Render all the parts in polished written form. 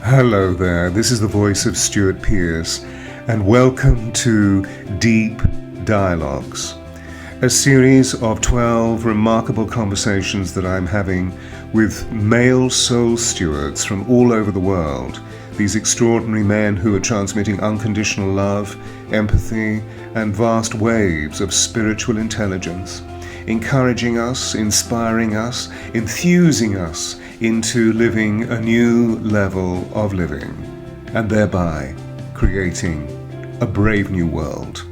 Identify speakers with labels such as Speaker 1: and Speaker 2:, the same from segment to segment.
Speaker 1: Hello there, this is the voice of Stewart Pearce, and welcome to Deep Dialogues, a series of 12 remarkable conversations that I'm having with male soul stewards from all over the world, these extraordinary men who are transmitting unconditional love, empathy, and vast waves of spiritual intelligence, encouraging us, inspiring us, enthusing us into living a new level of living, and thereby creating a brave new world.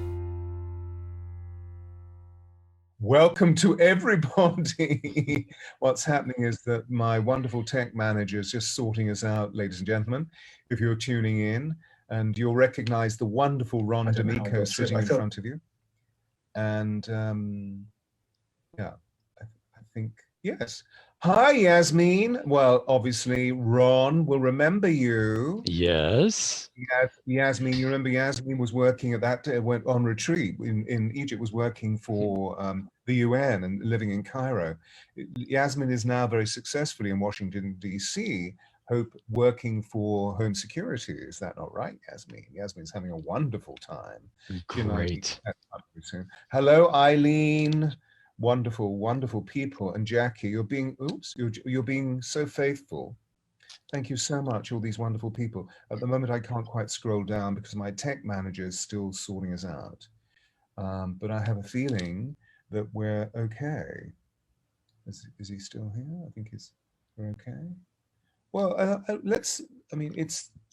Speaker 1: Welcome to everybody. What's happening is that my wonderful tech manager is just sorting us out, ladies and gentlemen. If you're tuning in, and you'll recognize the wonderful Ron Damico sitting in front of you. And yeah, I think, yes. Hi, Yasmin. Well, obviously, Ron will remember you.
Speaker 2: Yes.
Speaker 1: Yasmin, you remember Yasmin was working at that, went on retreat in Egypt, was working for the UN and living in Cairo. Yasmin is now very successfully in Washington, D.C., working for Home Security. Is that not right, Yasmin? Yasmin's having a wonderful time.
Speaker 2: Great.
Speaker 1: Hello, Eileen. Wonderful, wonderful people. And Jackie, you're being so faithful. Thank you so much, all these wonderful people. At the moment, I can't quite scroll down because my tech manager is still sorting us out. But I have a feeling that we're okay. Is he still here? I think we're okay. Well, it's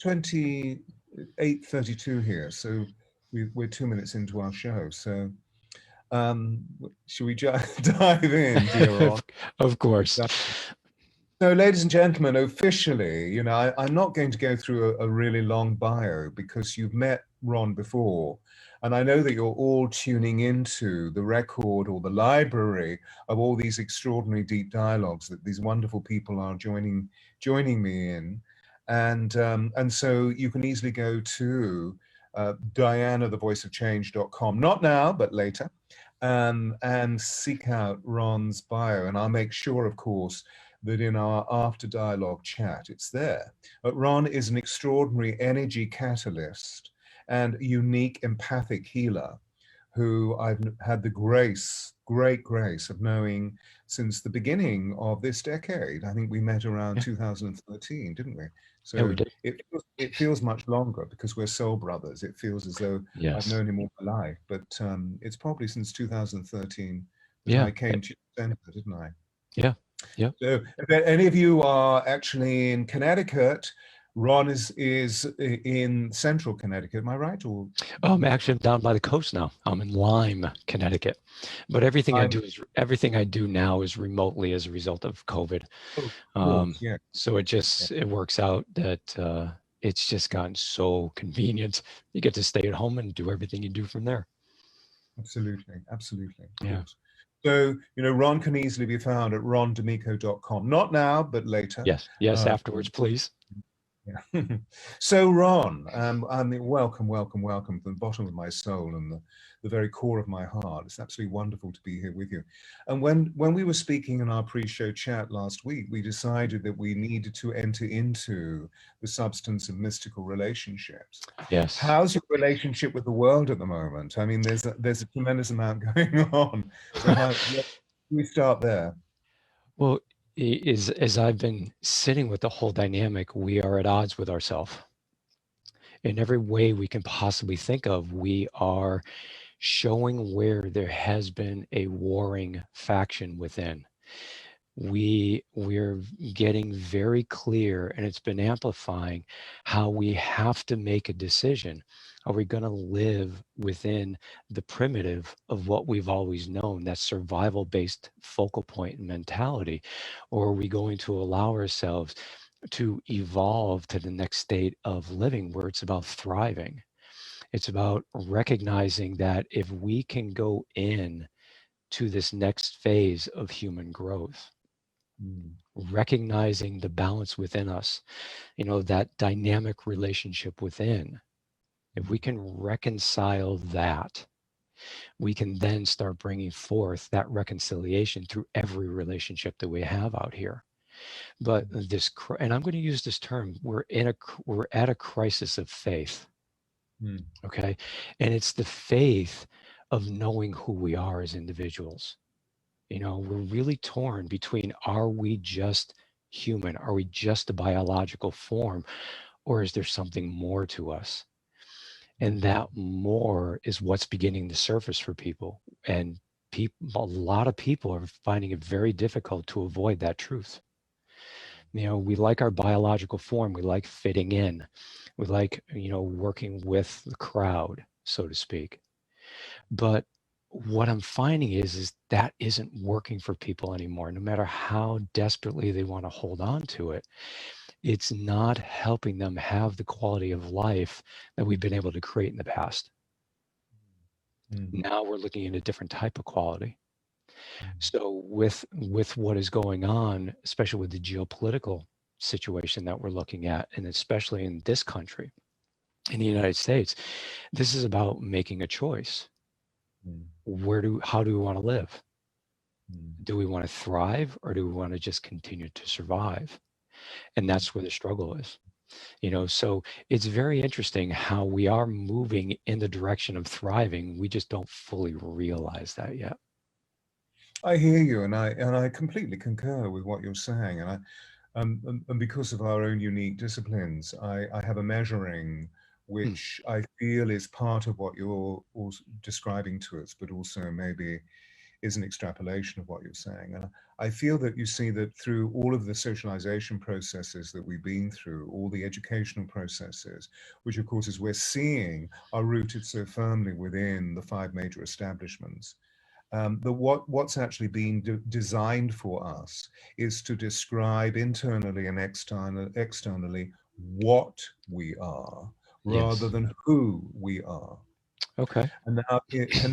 Speaker 1: 28:32 here, so we're 2 minutes into our show. So should we dive in, dear Ron?
Speaker 2: Of course.
Speaker 1: So, ladies and gentlemen, officially, I'm not going to go through a really long bio because you've met Ron before. And I know that you're all tuning into the record or the library of all these extraordinary deep dialogues that these wonderful people are joining me in. And so you can easily go to dianathevoiceofchange.com, not now, but later, and seek out Ron's bio. And I'll make sure, of course, that in our after dialogue chat, it's there. Ron is an extraordinary energy catalyst and unique empathic healer who I've had the great grace of knowing since the beginning of this decade. I think we met around 2013, didn't we? So
Speaker 2: yeah, we did.
Speaker 1: It feels much longer because we're soul brothers. It feels as though I've known him all my life, but it's probably since 2013 that I came to the center, didn't I?
Speaker 2: Yeah. Yeah.
Speaker 1: So if any of you are actually in Connecticut, Ron is in central Connecticut. Am I right? Or
Speaker 2: Actually, I'm down by the coast now. I'm in Lyme, Connecticut. But everything I do now is remotely as a result of COVID. So it works out that it's just gotten so convenient. You get to stay at home and do everything you do from there.
Speaker 1: Absolutely.
Speaker 2: Yeah.
Speaker 1: So, Ron can easily be found at rondamico.com. Not now, but later.
Speaker 2: Yes, afterwards, please.
Speaker 1: Yeah. So, Ron, welcome from the bottom of my soul and the very core of my heart. It's absolutely wonderful to be here with you. And when we were speaking in our pre-show chat last week, we decided that we needed to enter into the substance of mystical relationships.
Speaker 2: Yes.
Speaker 1: How's your relationship with the world at the moment? I mean, there's a tremendous amount going on. So we start there.
Speaker 2: Well, as I've been sitting with the whole dynamic, we are at odds with ourselves. In every way we can possibly think of, we are showing where there has been a warring faction within. We're getting very clear, and it's been amplifying how we have to make a decision. Are we going to live within the primitive of what we've always known, that survival-based focal point mentality, or are we going to allow ourselves to evolve to the next state of living where it's about thriving? It's about recognizing that if we can go in to this next phase of human growth, recognizing the balance within us, that dynamic relationship within, if we can reconcile that, we can then start bringing forth that reconciliation through every relationship that we have out here. But and I'm going to use this term, we're at a crisis of faith. Okay. And it's the faith of knowing who we are as individuals. We're really torn between, are we just human? Are we just a biological form? Or is there something more to us? And that more is what's beginning to surface for people. And a lot of people are finding it very difficult to avoid that truth. We like our biological form. We like fitting in. We like, working with the crowd, so to speak. But what I'm finding is that isn't working for people anymore. No matter how desperately they want to hold on to it, it's not helping them have the quality of life that we've been able to create in the past. Now we're looking at a different type of quality. So with what is going on, especially with the geopolitical situation that we're looking at, and especially in this country, in the United States, this is about making a choice. How do we want to live? Do we want to thrive, or do we want to just continue to survive? And that's where the struggle is. So it's very interesting how we are moving in the direction of thriving. We just don't fully realize that yet.
Speaker 1: I hear you, and I completely concur with what you're saying. And because of our own unique disciplines, I have a measuring which I feel is part of what you're describing to us, but also maybe is an extrapolation of what you're saying. And I feel that you see that through all of the socialization processes that we've been through, all the educational processes, which of course, as we're seeing, are rooted so firmly within the five major establishments, that what's actually being designed for us is to describe internally and externally what we are, rather than who we are.
Speaker 2: Okay.
Speaker 1: And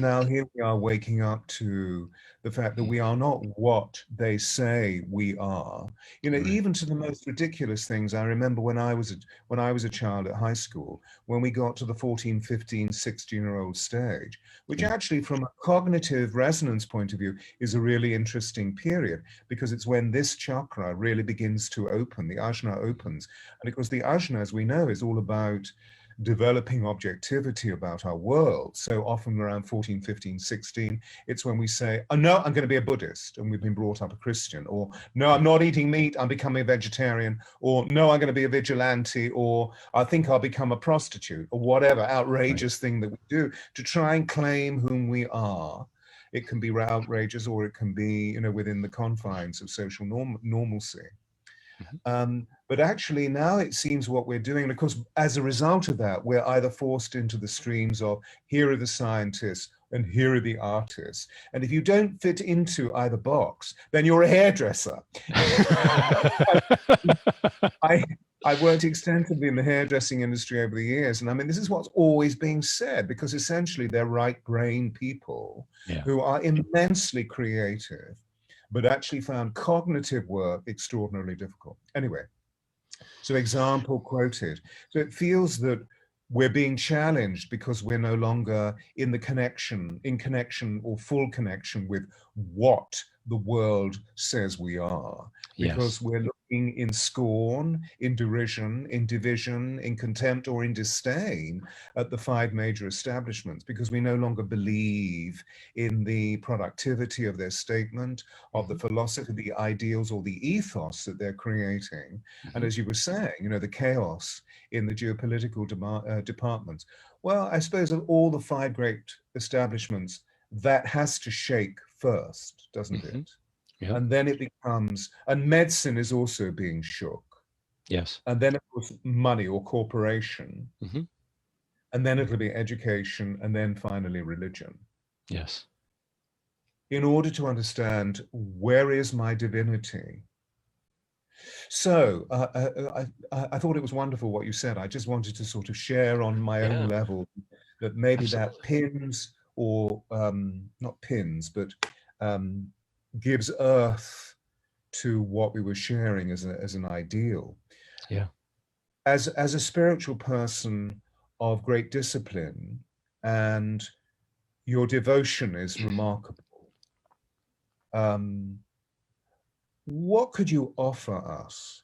Speaker 1: now here we are waking up to the fact that we are not what they say we are.
Speaker 2: Right.
Speaker 1: Even to the most ridiculous things. I remember when I was a child at high school, when we got to the 14, 15, 16-year-old stage, which actually from a cognitive resonance point of view is a really interesting period, because it's when this chakra really begins to open, the ajna opens. And of course the ajna, as we know, is all about developing objectivity about our world. So often around 14, 15, 16, it's when we say, oh, no, I'm going to be a Buddhist, and we've been brought up a Christian, or no, I'm not eating meat, I'm becoming a vegetarian, or no, I'm going to be a vigilante, or I think I'll become a prostitute, or whatever outrageous thing that we do to try and claim whom we are. It can be outrageous, or it can be, within the confines of social normalcy. But actually now it seems what we're doing, and of course, as a result of that, we're either forced into the streams of, here are the scientists and here are the artists. And if you don't fit into either box, then you're a hairdresser. I've worked extensively in the hairdressing industry over the years. And I mean, this is what's always being said, because essentially they're right-brain people who are immensely creative, but actually found cognitive work extraordinarily difficult. Anyway, so example quoted. So it feels that we're being challenged because we're no longer in connection or full connection with what the world says we are. Because we're looking in scorn, in derision, in division, in contempt, or in disdain at the five major establishments, because we no longer believe in the productivity of their statement, of the philosophy, the ideals, or the ethos that they're creating. And as you were saying, the chaos in the geopolitical departments. Well, I suppose of all the five great establishments, that has to shake first, doesn't it?
Speaker 2: Yep.
Speaker 1: And then it becomes, and medicine is also being shook.
Speaker 2: Yes.
Speaker 1: And then, of course, money or corporation. And then it'll be education, and then finally religion.
Speaker 2: Yes.
Speaker 1: In order to understand, where is my divinity? So I thought it was wonderful what you said. I just wanted to sort of share on my own level that maybe that pins, or not pins, but gives earth to what we were sharing as an ideal.
Speaker 2: Yeah.
Speaker 1: As a spiritual person of great discipline, and your devotion is remarkable. what could you offer us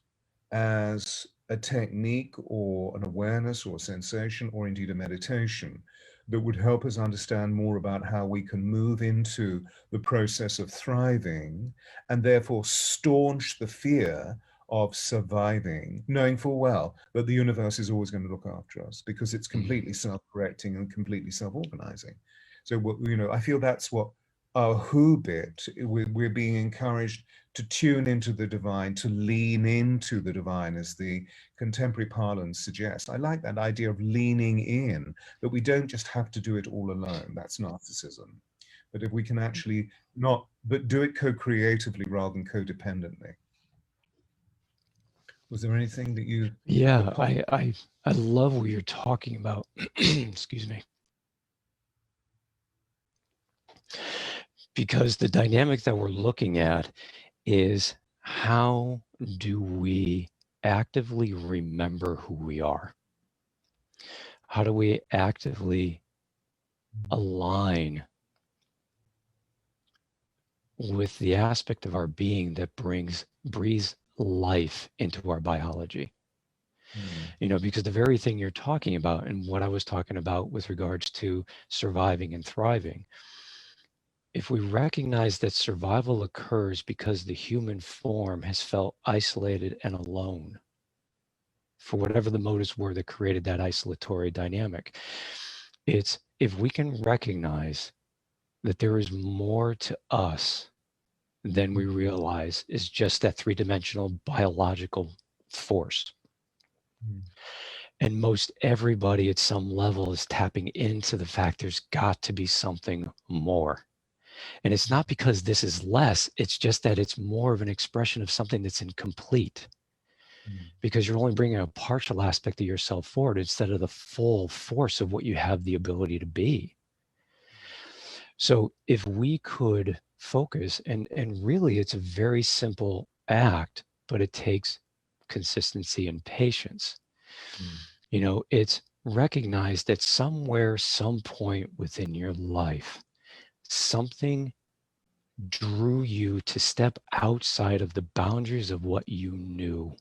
Speaker 1: as a technique or an awareness or a sensation or indeed a meditation that would help us understand more about how we can move into the process of thriving and therefore staunch the fear of surviving, knowing full well that the universe is always going to look after us because it's completely self-correcting and completely self-organizing. So, I feel that's what our who bit, we're being encouraged to tune into the divine, to lean into the divine, as the contemporary parlance suggests. I like that idea of leaning in, that we don't just have to do it all alone. That's narcissism. But if we can actually not, but do it co-creatively rather than codependently. Was there anything that you
Speaker 2: Yeah,
Speaker 1: that popped?
Speaker 2: I love what you're talking about. Excuse me. Because the dynamic that we're looking at is, how do we actively remember who we are? How do we actively align with the aspect of our being that breathes life into our biology? Because the very thing you're talking about, and what I was talking about with regards to surviving and thriving, if we recognize that survival occurs because the human form has felt isolated and alone for whatever the motives were that created that isolatory dynamic, it's, if we can recognize that there is more to us than we realize is just that three-dimensional biological force. And most everybody at some level is tapping into the fact there's got to be something more. And it's not because this is less, it's just that it's more of an expression of something that's incomplete, because you're only bringing a partial aspect of yourself forward instead of the full force of what you have the ability to be. So if we could focus, and really it's a very simple act, but it takes consistency and patience. It's recognize that somewhere, some point within your life, something drew you to step outside of the boundaries of what you knew,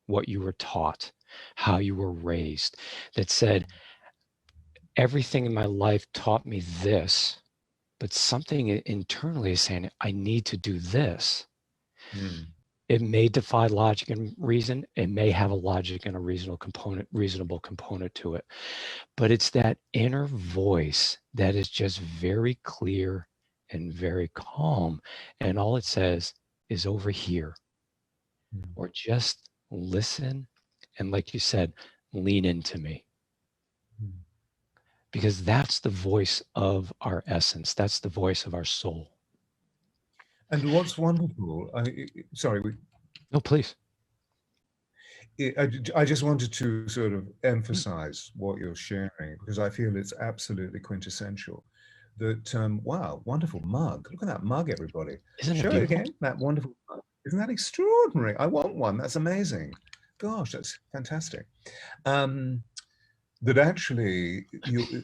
Speaker 2: what you were taught, how you were raised, that said, everything in my life taught me this, but something internally is saying, I need to do this. It may defy logic and reason. It may have a logic and a reasonable component to it. But it's that inner voice that is just very clear and very calm. And all it says is over here, or just listen. And like you said, lean into me. Because that's the voice of our essence. That's the voice of our soul.
Speaker 1: And what's wonderful, sorry,
Speaker 2: No, please.
Speaker 1: I just wanted to sort of emphasize what you're sharing because I feel it's absolutely quintessential. That wow, wonderful mug! Look at that mug, everybody.
Speaker 2: Isn't it
Speaker 1: Show it
Speaker 2: beautiful?
Speaker 1: again. That wonderful mug. Isn't that extraordinary? I want one. That's amazing. Gosh, that's fantastic. Um, that actually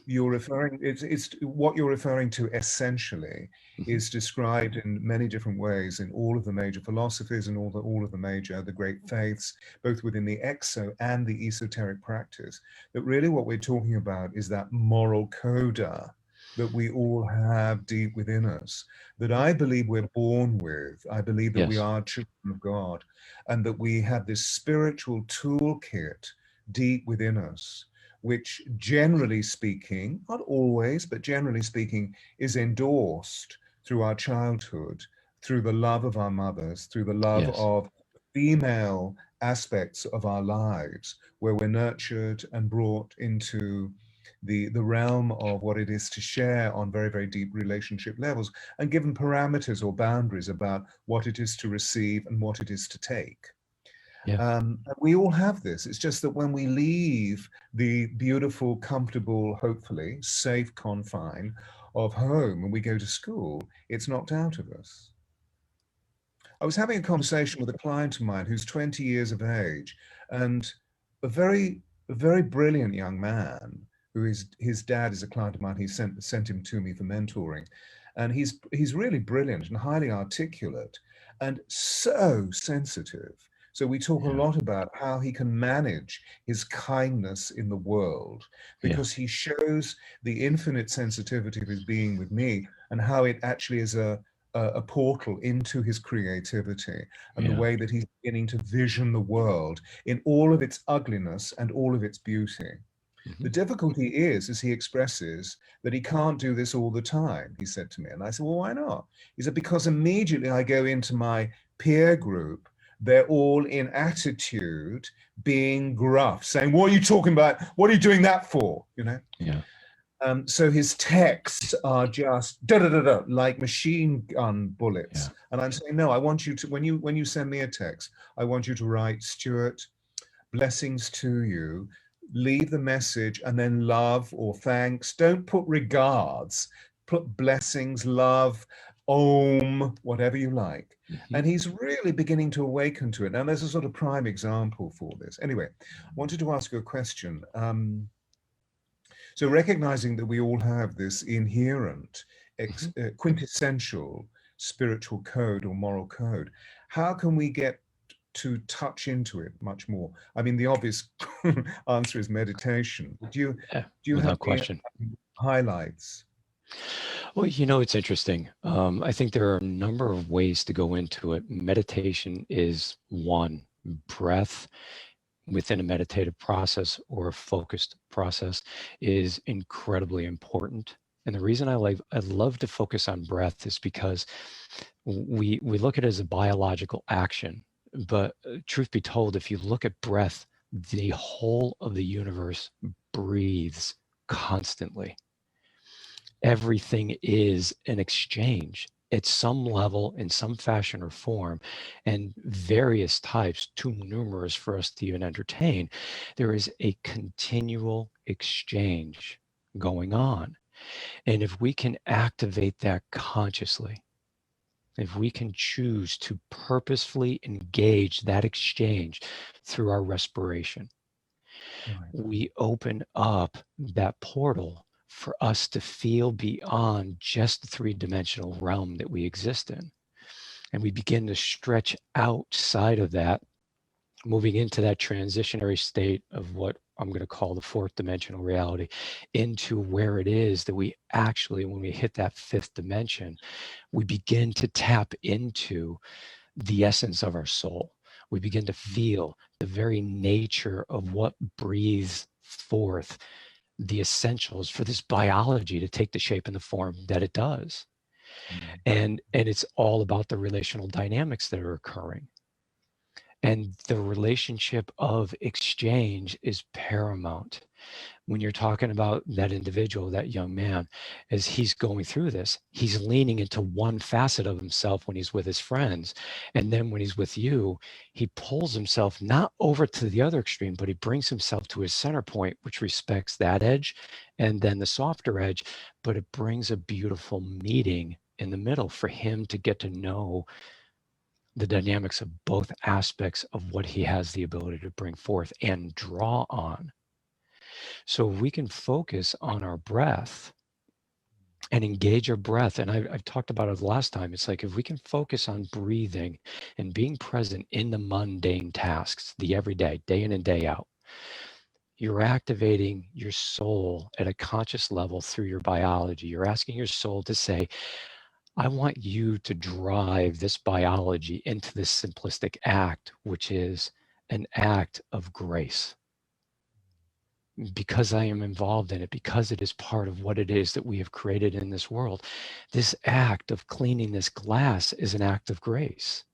Speaker 1: you're referring, it's what you're referring to essentially is described in many different ways in all of the major philosophies and all of the great faiths, both within the exo and the esoteric practice. That really what we're talking about is that moral coda that we all have deep within us, that I believe we're born with. I believe that we
Speaker 2: Yes.
Speaker 1: are children of God, and that we have this spiritual toolkit deep within us, which generally speaking, not always, but generally speaking, is endorsed through our childhood, through the love of our mothers, through the love
Speaker 2: Yes.
Speaker 1: of female aspects of our lives, where we're nurtured and brought into the realm of what it is to share on very, very deep relationship levels, and given parameters or boundaries about what it is to receive and what it is to take.
Speaker 2: Yeah.
Speaker 1: We all have this. It's just that when we leave the beautiful, comfortable, hopefully safe confine of home and we go to school, it's knocked out of us. I was having a conversation with a client of mine who's 20 years of age and a very brilliant young man who is, his dad is a client of mine. He sent him to me for mentoring. And he's really brilliant and highly articulate. and so sensitive. So we talk a
Speaker 2: Yeah.
Speaker 1: lot about how he can manage his kindness in the world,
Speaker 2: Yeah.
Speaker 1: because he shows the infinite sensitivity of his being with me, and how it actually is a portal into his creativity, and the
Speaker 2: Yeah.
Speaker 1: way that he's beginning to vision the world in all of its ugliness and all of its beauty. The
Speaker 2: Hmm.
Speaker 1: difficulty is, as he expresses, that he can't do this all the time, he said to me. And I said, well, why not? He said, because immediately I go into my peer group, they're all in attitude, being gruff, saying, what are you talking about? What are you doing that for? You know?
Speaker 2: Yeah.
Speaker 1: So his texts are just da da da da, like machine gun bullets.
Speaker 2: Yeah.
Speaker 1: And I'm saying, no, I want you to, when you send me a text, I want you to write, Stuart, blessings to you. Leave the message and then love or thanks. Don't put regards. Put blessings, love, om, whatever you like.
Speaker 2: Hmm.
Speaker 1: And he's really beginning to awaken to it. And there's a sort of prime example for this. Anyway, I wanted to ask you a question. So recognizing that we all have this inherent,
Speaker 2: Hmm.
Speaker 1: quintessential spiritual code or moral code, how can we get to touch into it much more? I mean, the obvious answer is meditation.
Speaker 2: Yeah.
Speaker 1: Do you have
Speaker 2: Without
Speaker 1: any
Speaker 2: question.
Speaker 1: highlights?
Speaker 2: Well, it's interesting. I think there are a number of ways to go into it. Meditation is one. Breath within a meditative process or a focused process is incredibly important. And the reason I love to focus on breath is because we look at it as a biological action. But truth be told, if you look at breath, the whole of the universe breathes constantly. Everything is an exchange at some level, in some fashion or form, and various types, too numerous for us to even entertain. There is a continual exchange going on. And if we can activate that consciously, if we can choose to purposefully engage that exchange through our respiration,
Speaker 1: Right.
Speaker 2: we open up that portal for us to feel beyond just the three-dimensional realm that we exist in. And we begin to stretch outside of that, moving into that transitionary state of what I'm going to call the fourth dimensional reality, into where it is that we actually, when we hit that fifth dimension, we begin to tap into the essence of our soul. We begin to feel the very nature of what breathes forth the essentials for this biology to take the shape and the form that it does.
Speaker 1: Mm.
Speaker 2: And it's all about the relational dynamics that are occurring. And the relationship of exchange is paramount. When you're talking about that individual, that young man, as he's going through this, he's leaning into one facet of himself when he's with his friends. And then when he's with you, he pulls himself not over to the other extreme, but he brings himself to his center point, which respects that edge and then the softer edge. But it brings a beautiful meeting in the middle for him to get to know the dynamics of both aspects of what he has the ability to bring forth and draw on. So if we can focus on our breath and engage our breath, and I've talked about it the last time, it's like if we can focus on breathing and being present in the mundane tasks, the everyday, day in and day out, you're activating your soul at a conscious level through your biology. You're asking your soul to say, I want you to drive this biology into this simplistic act, which is an act of grace. Because I am involved in it, because it is part of what it is that we have created in this world. This act of cleaning this glass is an act of grace.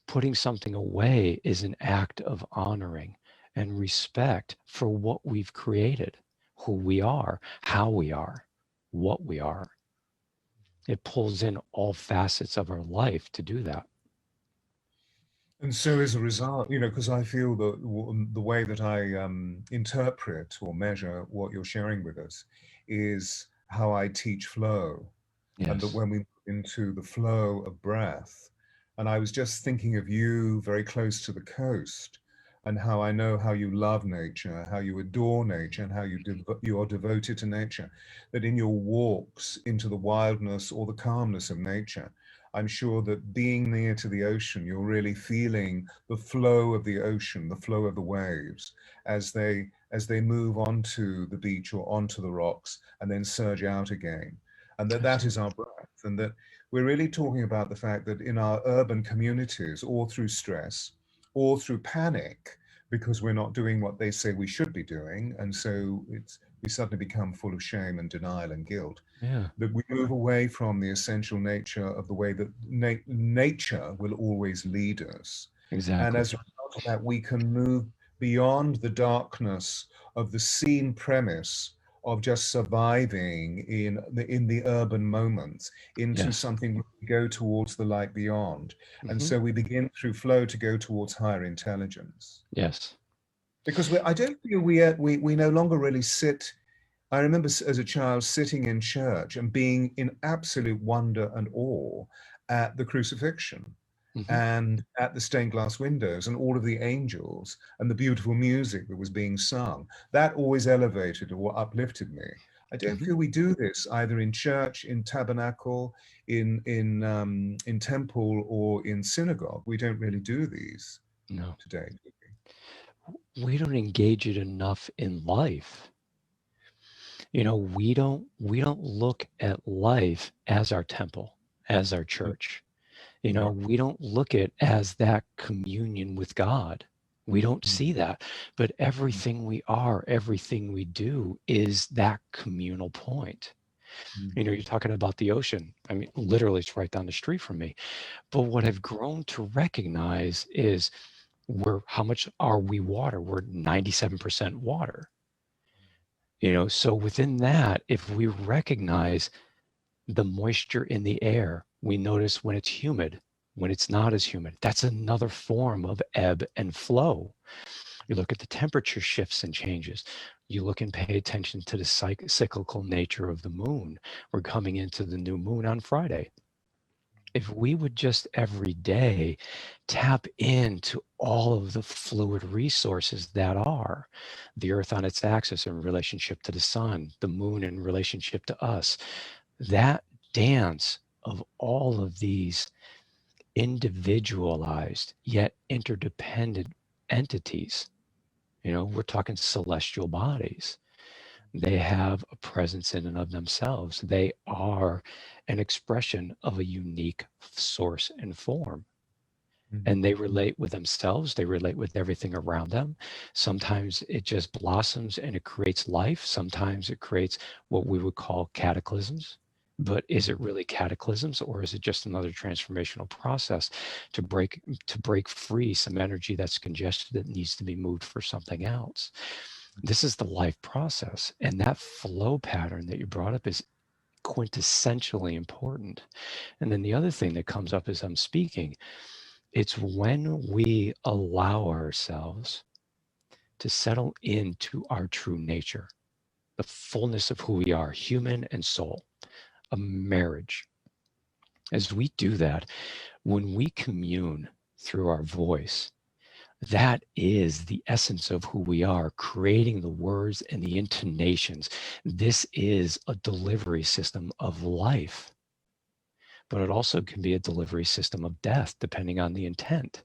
Speaker 2: Putting something away is an act of honoring and respect for what we've created, who we are, how we are, what we are. It pulls in all facets of our life to do that.
Speaker 1: And so as a result, because I feel that the way that I interpret or measure what you're sharing with us is how I teach flow. And that
Speaker 2: Yes.
Speaker 1: when we move into the flow of breath, and I was just thinking of you very close to the coast, and how I know how you love nature, how you adore nature, and how you are devoted to nature, that in your walks into the wildness or the calmness of nature, I'm sure that being near to the ocean, you're really feeling the flow of the ocean, the flow of the waves as they move onto the beach or onto the rocks and then surge out again. And that is our breath. And that we're really talking about the fact that in our urban communities, or through stress, or through panic, because we're not doing what they say we should be doing, and so we suddenly become full of shame and denial and guilt,
Speaker 2: Yeah,
Speaker 1: that we move away from the essential nature of the way that nature will always lead us. And
Speaker 2: exactly.
Speaker 1: as a result of that, we can move beyond the darkness of the seen premise of just surviving in the urban moments into
Speaker 2: Yes.
Speaker 1: something where we go towards the light beyond. And
Speaker 2: Hmm.
Speaker 1: so we begin through flow to go towards higher intelligence.
Speaker 2: Yes.
Speaker 1: Because I don't feel we no longer really sit. I remember as a child sitting in church and being in absolute wonder and awe at the crucifixion
Speaker 2: Hmm.
Speaker 1: and at the stained glass windows and all of the angels and the beautiful music that was being sung. That always elevated or uplifted me. I don't
Speaker 2: Hmm.
Speaker 1: feel we do this either in church, in tabernacle, in temple, or in synagogue. We don't really do these
Speaker 2: No,
Speaker 1: today, do
Speaker 2: we don't engage it enough in life. We don't look at life as our temple, as our
Speaker 1: we?
Speaker 2: church.
Speaker 1: Yeah.
Speaker 2: We don't look at as that communion with God. We don't
Speaker 1: Mm,
Speaker 2: see that. But
Speaker 1: mm,
Speaker 2: everything we are, everything we do is that communal point.
Speaker 1: mm,
Speaker 2: You're talking about the ocean. I mean, literally, it's right down the street from me. But what I've grown to recognize is how much are we water? We're 97% water. So within that, if we recognize the moisture in the air, we notice when it's humid, when it's not as humid. That's another form of ebb and flow. You look at the temperature shifts and changes. You look and pay attention to the cyclical nature of the moon. We're coming into the new moon on Friday. If we would just every day tap into all of the fluid resources that are the earth on its axis in relationship to the sun, the moon in relationship to us, that dance of all of these individualized yet interdependent entities, we're talking celestial bodies. They have a presence in and of themselves. They are an expression of a unique source and form.
Speaker 1: mm,
Speaker 2: And they
Speaker 1: mm,
Speaker 2: relate with themselves, they relate with everything around them. Sometimes it just blossoms and it creates life. Sometimes it creates what we would call cataclysms. But is it really cataclysms, or is it just another transformational process to break free some energy that's congested that needs to be moved for something else? This is the life process. And that flow pattern that you brought up is quintessentially important. And then the other thing that comes up as I'm speaking, it's when we allow ourselves to settle into our true nature, the fullness of who we are, human and soul, a marriage. As we do that, when we commune through our voice, that is the essence of who we are, creating the words and the intonations. This is a delivery system of life, but it also can be a delivery system of death, depending on the intent.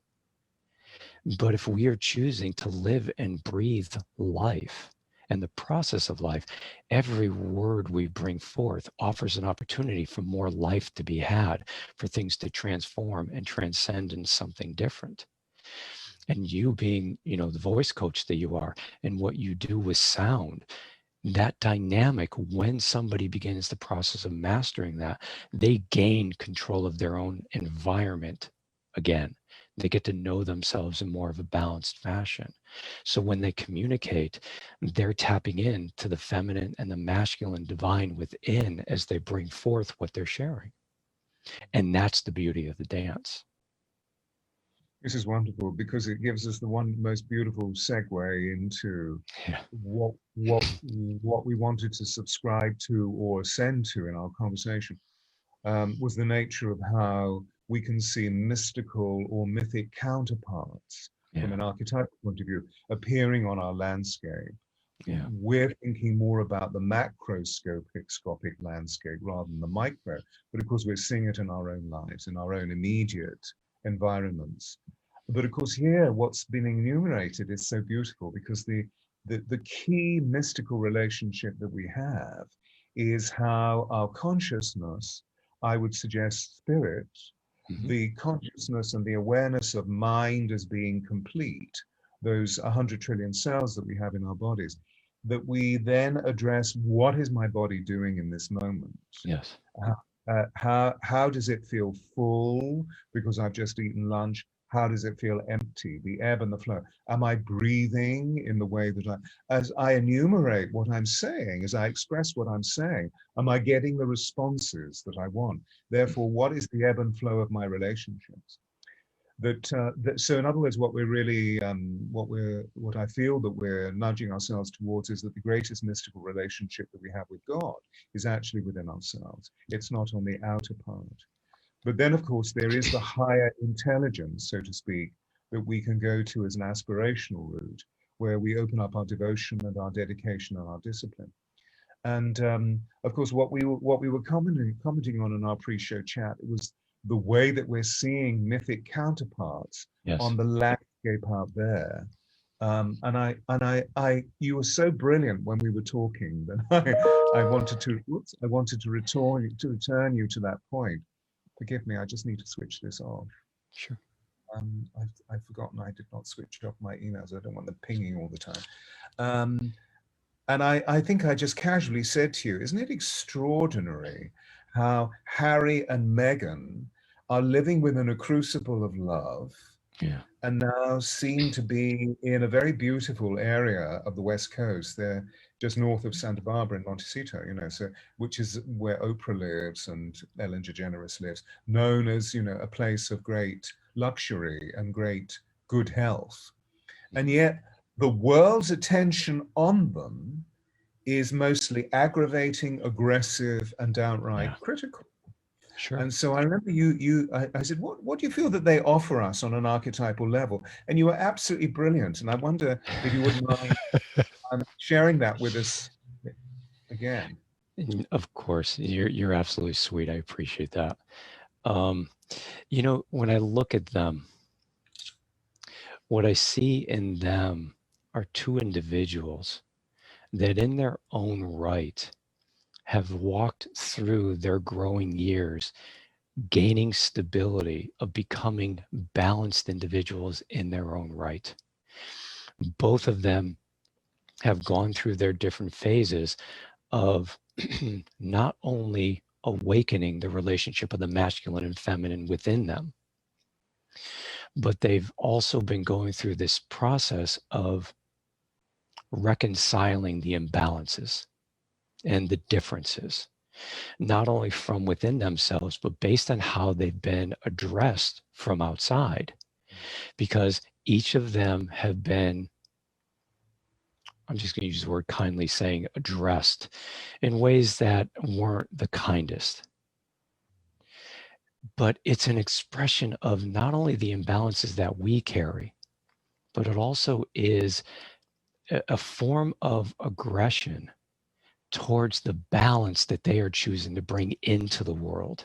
Speaker 2: But if we are choosing to live and breathe life and the process of life, every word we bring forth offers an opportunity for more life to be had, for things to transform and transcend into something different. And you being, the voice coach that you are, and what you do with sound, that dynamic, when somebody begins the process of mastering that, they gain control of their own environment again. They get to know themselves in more of a balanced fashion. So when they communicate, they're tapping into the feminine and the masculine divine within as they bring forth what they're sharing. And that's the beauty of the dance.
Speaker 1: This is wonderful because it gives us the one most beautiful segue into
Speaker 2: Yeah.
Speaker 1: what we wanted to subscribe to or ascend to in our conversation, was the nature of how we can see mystical or mythic counterparts from
Speaker 2: Yeah.
Speaker 1: an archetypal point of view appearing on our landscape
Speaker 2: Yeah.
Speaker 1: we're thinking more about the macroscopic landscape rather than the micro. But of course, we're seeing it in our own lives, in our own immediate environments. But of course, here, what's been enumerated is so beautiful because the key mystical relationship that we have is how our consciousness, I would suggest spirit, the consciousness and the awareness of mind as being complete, those 100 trillion cells that we have in our bodies, that we then address what is my body doing in this moment?
Speaker 2: Yes.
Speaker 1: How does it feel full because I've just eaten lunch? How does it feel empty? The ebb and the flow. Am I breathing in the way that as I enumerate what I'm saying, as I express what I'm saying, am I getting the responses that I want? Therefore, what is the ebb and flow of my relationships? So in other words, what we're really, what I feel that we're nudging ourselves towards is that the greatest mystical relationship that we have with God is actually within ourselves. It's not on the outer part. But then, of course, there is the higher intelligence, so to speak, that we can go to as an aspirational route, where we open up our devotion and our dedication and our discipline. And of course, what we were commenting on in our pre-show chat was the way that we're seeing mythic counterparts on the landscape out there. You were so brilliant when we were talking that I wanted to return you to that point. Forgive me, I just need to switch this off.
Speaker 2: Sure.
Speaker 1: I've forgotten I did not switch off my emails. I don't want them pinging all the time. And I think I just casually said to you, isn't it extraordinary how Harry and Meghan are living within a crucible of love, and now seem to be in a very beautiful area of the West Coast. They're just north of Santa Barbara in Montecito, so which is where Oprah lives and Ellen DeGeneres lives, known as, a place of great luxury and great good health. And yet the world's attention on them is mostly aggravating, aggressive, and downright critical.
Speaker 2: Sure.
Speaker 1: And so I remember I said, what do you feel that they offer us on an archetypal level? And you were absolutely brilliant. And I wonder if you wouldn't mind sharing that with us again.
Speaker 2: Of course, you're absolutely sweet. I appreciate that. When I look at them, what I see in them are two individuals that in their own right have walked through their growing years, gaining stability, of becoming balanced individuals in their own right. Both of them have gone through their different phases of not only awakening the relationship of the masculine and feminine within them, but they've also been going through this process of reconciling the imbalances and the differences, not only from within themselves, but based on how they've been addressed from outside. Because each of them have been, I'm just going to use the word kindly, saying addressed in ways that weren't the kindest. But it's an expression of not only the imbalances that we carry, but it also is a form of aggression towards the balance that they are choosing to bring into the world.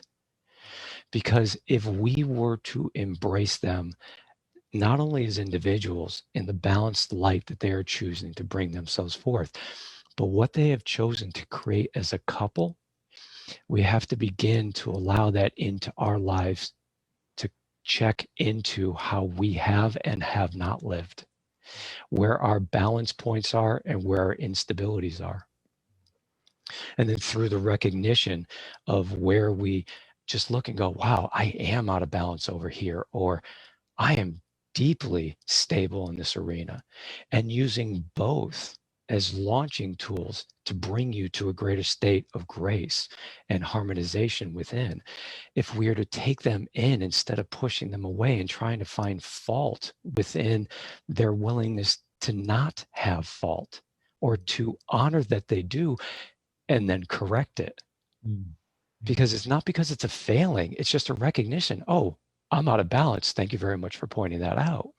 Speaker 2: Because if we were to embrace them, not only as individuals in the balanced light that they are choosing to bring themselves forth, but what they have chosen to create as a couple, we have to begin to allow that into our lives, to check into how we have and have not lived, where our balance points are and where our instabilities are. And then through the recognition of where we just look and go, wow, I am out of balance over here, or I am deeply stable in this arena, and using both as launching tools to bring you to a greater state of grace and harmonization within. If we are to take them in instead of pushing them away and trying to find fault within their willingness to not have fault, or to honor that they do and then correct it. Because it's not because it's a failing, it's just a recognition. Oh, I'm out of balance. Thank you very much for pointing that out.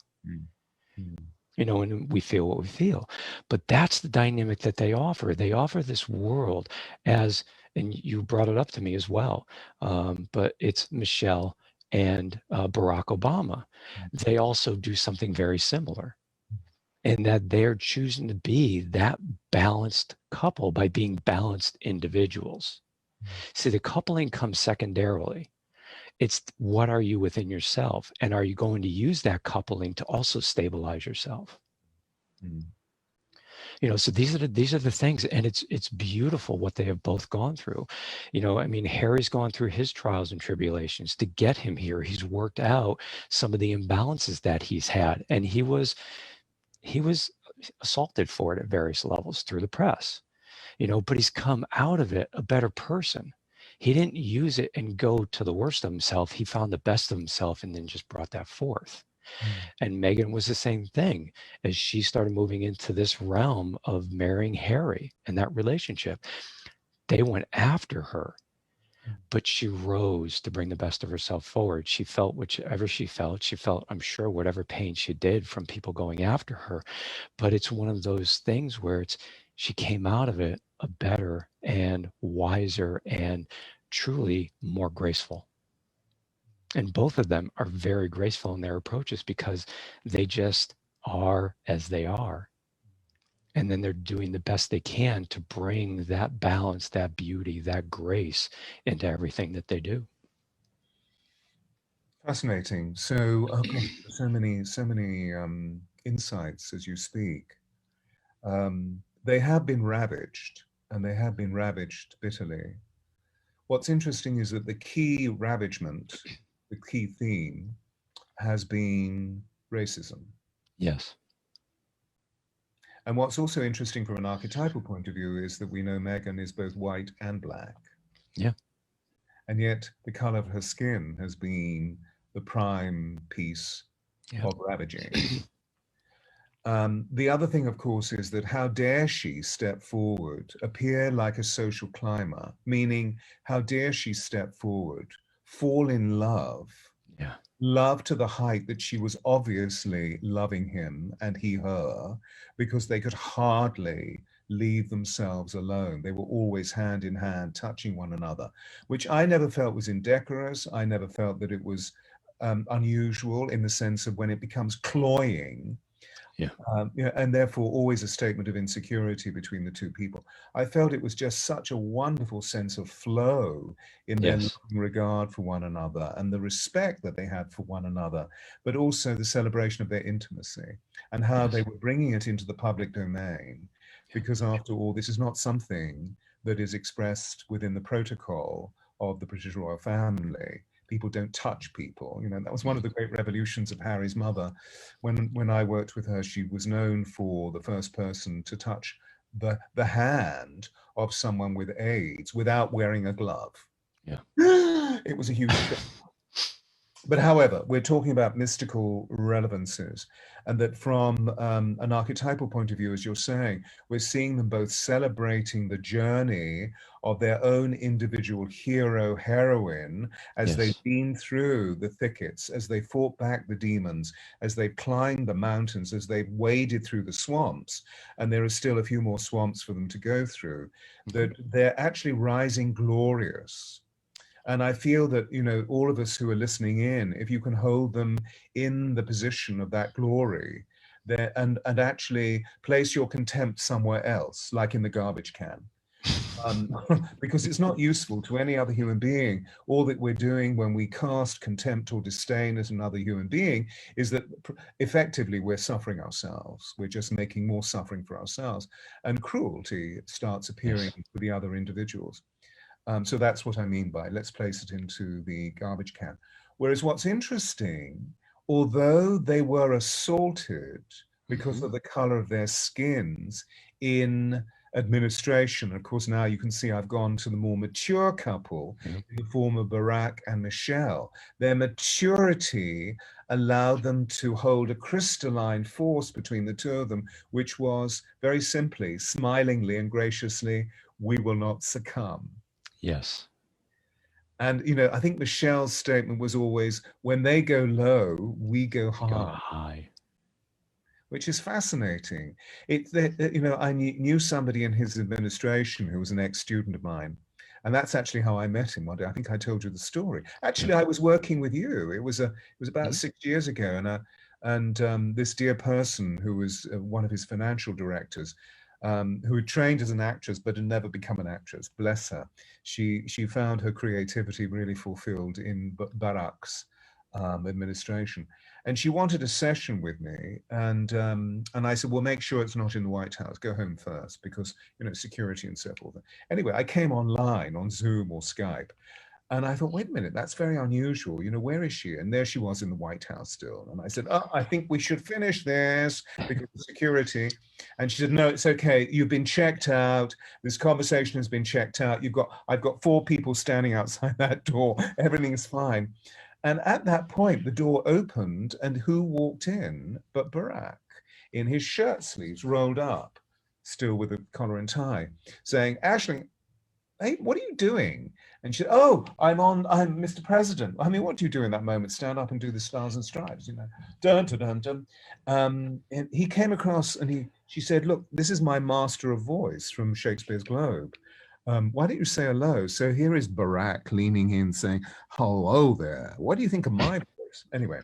Speaker 2: and we feel what we feel. But that's the dynamic that they offer. They offer this world as, and you brought it up to me as well, but it's Michelle and Barack Obama. They also do something very similar, in that they're choosing to be that balanced couple by being balanced individuals. See, the coupling comes secondarily. It's what are you within yourself, and are you going to use that coupling to also stabilize yourself? So these are the things, and it's beautiful what they have both gone through. I mean, Harry's gone through his trials and tribulations to get him here. He's worked out some of the imbalances that he's had, and he was assaulted for it at various levels through the press. But he's come out of it a better person. He didn't use it and go to the worst of himself. He found the best of himself and then just brought that forth. And Meghan was the same thing. As she started moving into this realm of marrying Harry and that relationship, they went after her, but she rose to bring the best of herself forward. She felt whichever she felt, I'm sure, whatever pain she did from people going after her. But it's one of those things where she came out of it a better and wiser and truly more graceful. And both of them are very graceful in their approaches because they just are as they are. And then they're doing the best they can to bring that balance, that beauty, that grace into everything that they do.
Speaker 1: Fascinating. So, so many insights as you speak. They have been ravaged, and they have been ravaged bitterly. What's interesting is that the key ravagement, the key theme, has been racism.
Speaker 2: Yes.
Speaker 1: And what's also interesting from an archetypal point of view is that we know Meghan is both white and black.
Speaker 2: Yeah.
Speaker 1: And yet the color of her skin has been the prime piece of ravaging. The other thing, of course, is that how dare she step forward, appear like a social climber, meaning how dare she step forward, fall in love, love to the height that she was obviously loving him and he her, because they could hardly leave themselves alone. They were always hand in hand, touching one another, which I never felt was indecorous. I never felt that it was unusual in the sense of when it becomes cloying. And therefore always a statement of insecurity between the two people. I felt it was just such a wonderful sense of flow in their regard for one another and the respect that they had for one another, but also the celebration of their intimacy and how they were bringing it into the public domain. Because after all, this is not something that is expressed within the protocol of the British royal family. People don't touch people. That was one of the great revolutions of Harry's mother. When I worked with her, she was known for the first person to touch the hand of someone with AIDS without wearing a glove.
Speaker 2: Yeah.
Speaker 1: It was a huge thing. But however, we're talking about mystical relevances, and that from an archetypal point of view, as you're saying, we're seeing them both celebrating the journey of their own individual hero, heroine, as they've been through the thickets, as they fought back the demons, as they climbed the mountains, as they've waded through the swamps, and there are still a few more swamps for them to go through, that they're actually rising glorious. And I feel that, all of us who are listening in, if you can hold them in the position of that glory there and actually place your contempt somewhere else, like in the garbage can, because it's not useful to any other human being. All that we're doing when we cast contempt or disdain at another human being is that effectively we're suffering ourselves. We're just making more suffering for ourselves. And cruelty starts appearing with the other individuals. So that's what I mean by let's place it into the garbage can. Whereas what's interesting, although they were assaulted because of the color of their skins in administration, of course, now you can see I've gone to the more mature couple in the form of Barack and Michelle. Their maturity allowed them to hold a crystalline force between the two of them, which was very simply, smilingly and graciously, we will not succumb.
Speaker 2: Yes.
Speaker 1: And, I think Michelle's statement was always, when they go low, we go high. which is fascinating. I knew somebody in his administration who was an ex-student of mine, and that's actually how I met him one day. I think I told you the story. Actually, I was working with you. It was about 6 years ago, and this dear person who was one of his financial directors, who had trained as an actress but had never become an actress. Bless her. She found her creativity really fulfilled in Barack's administration, and she wanted a session with me. And I said, well, make sure it's not in the White House. Go home first, because security and so forth. Anyway, I came online on Zoom or Skype. And I thought, wait a minute, that's very unusual. Where is she? And there she was in the White House still. And I said, oh, I think we should finish this because of security. And she said, no, it's okay. You've been checked out. This conversation has been checked out. I've got 4 people standing outside that door. Everything's fine. And at that point, the door opened, and who walked in but Barack, in his shirt sleeves rolled up, still with a collar and tie, saying, Aisling, hey, what are you doing? And she said, oh, I'm Mr. President. I mean, what do you do in that moment? Stand up and do the Stars and Stripes, Dun, dun, dun, dun. And he came across and she said, look, this is my master of voice from Shakespeare's Globe. Why don't you say hello? So here is Barack leaning in saying, hello there. What do you think of my voice? Anyway,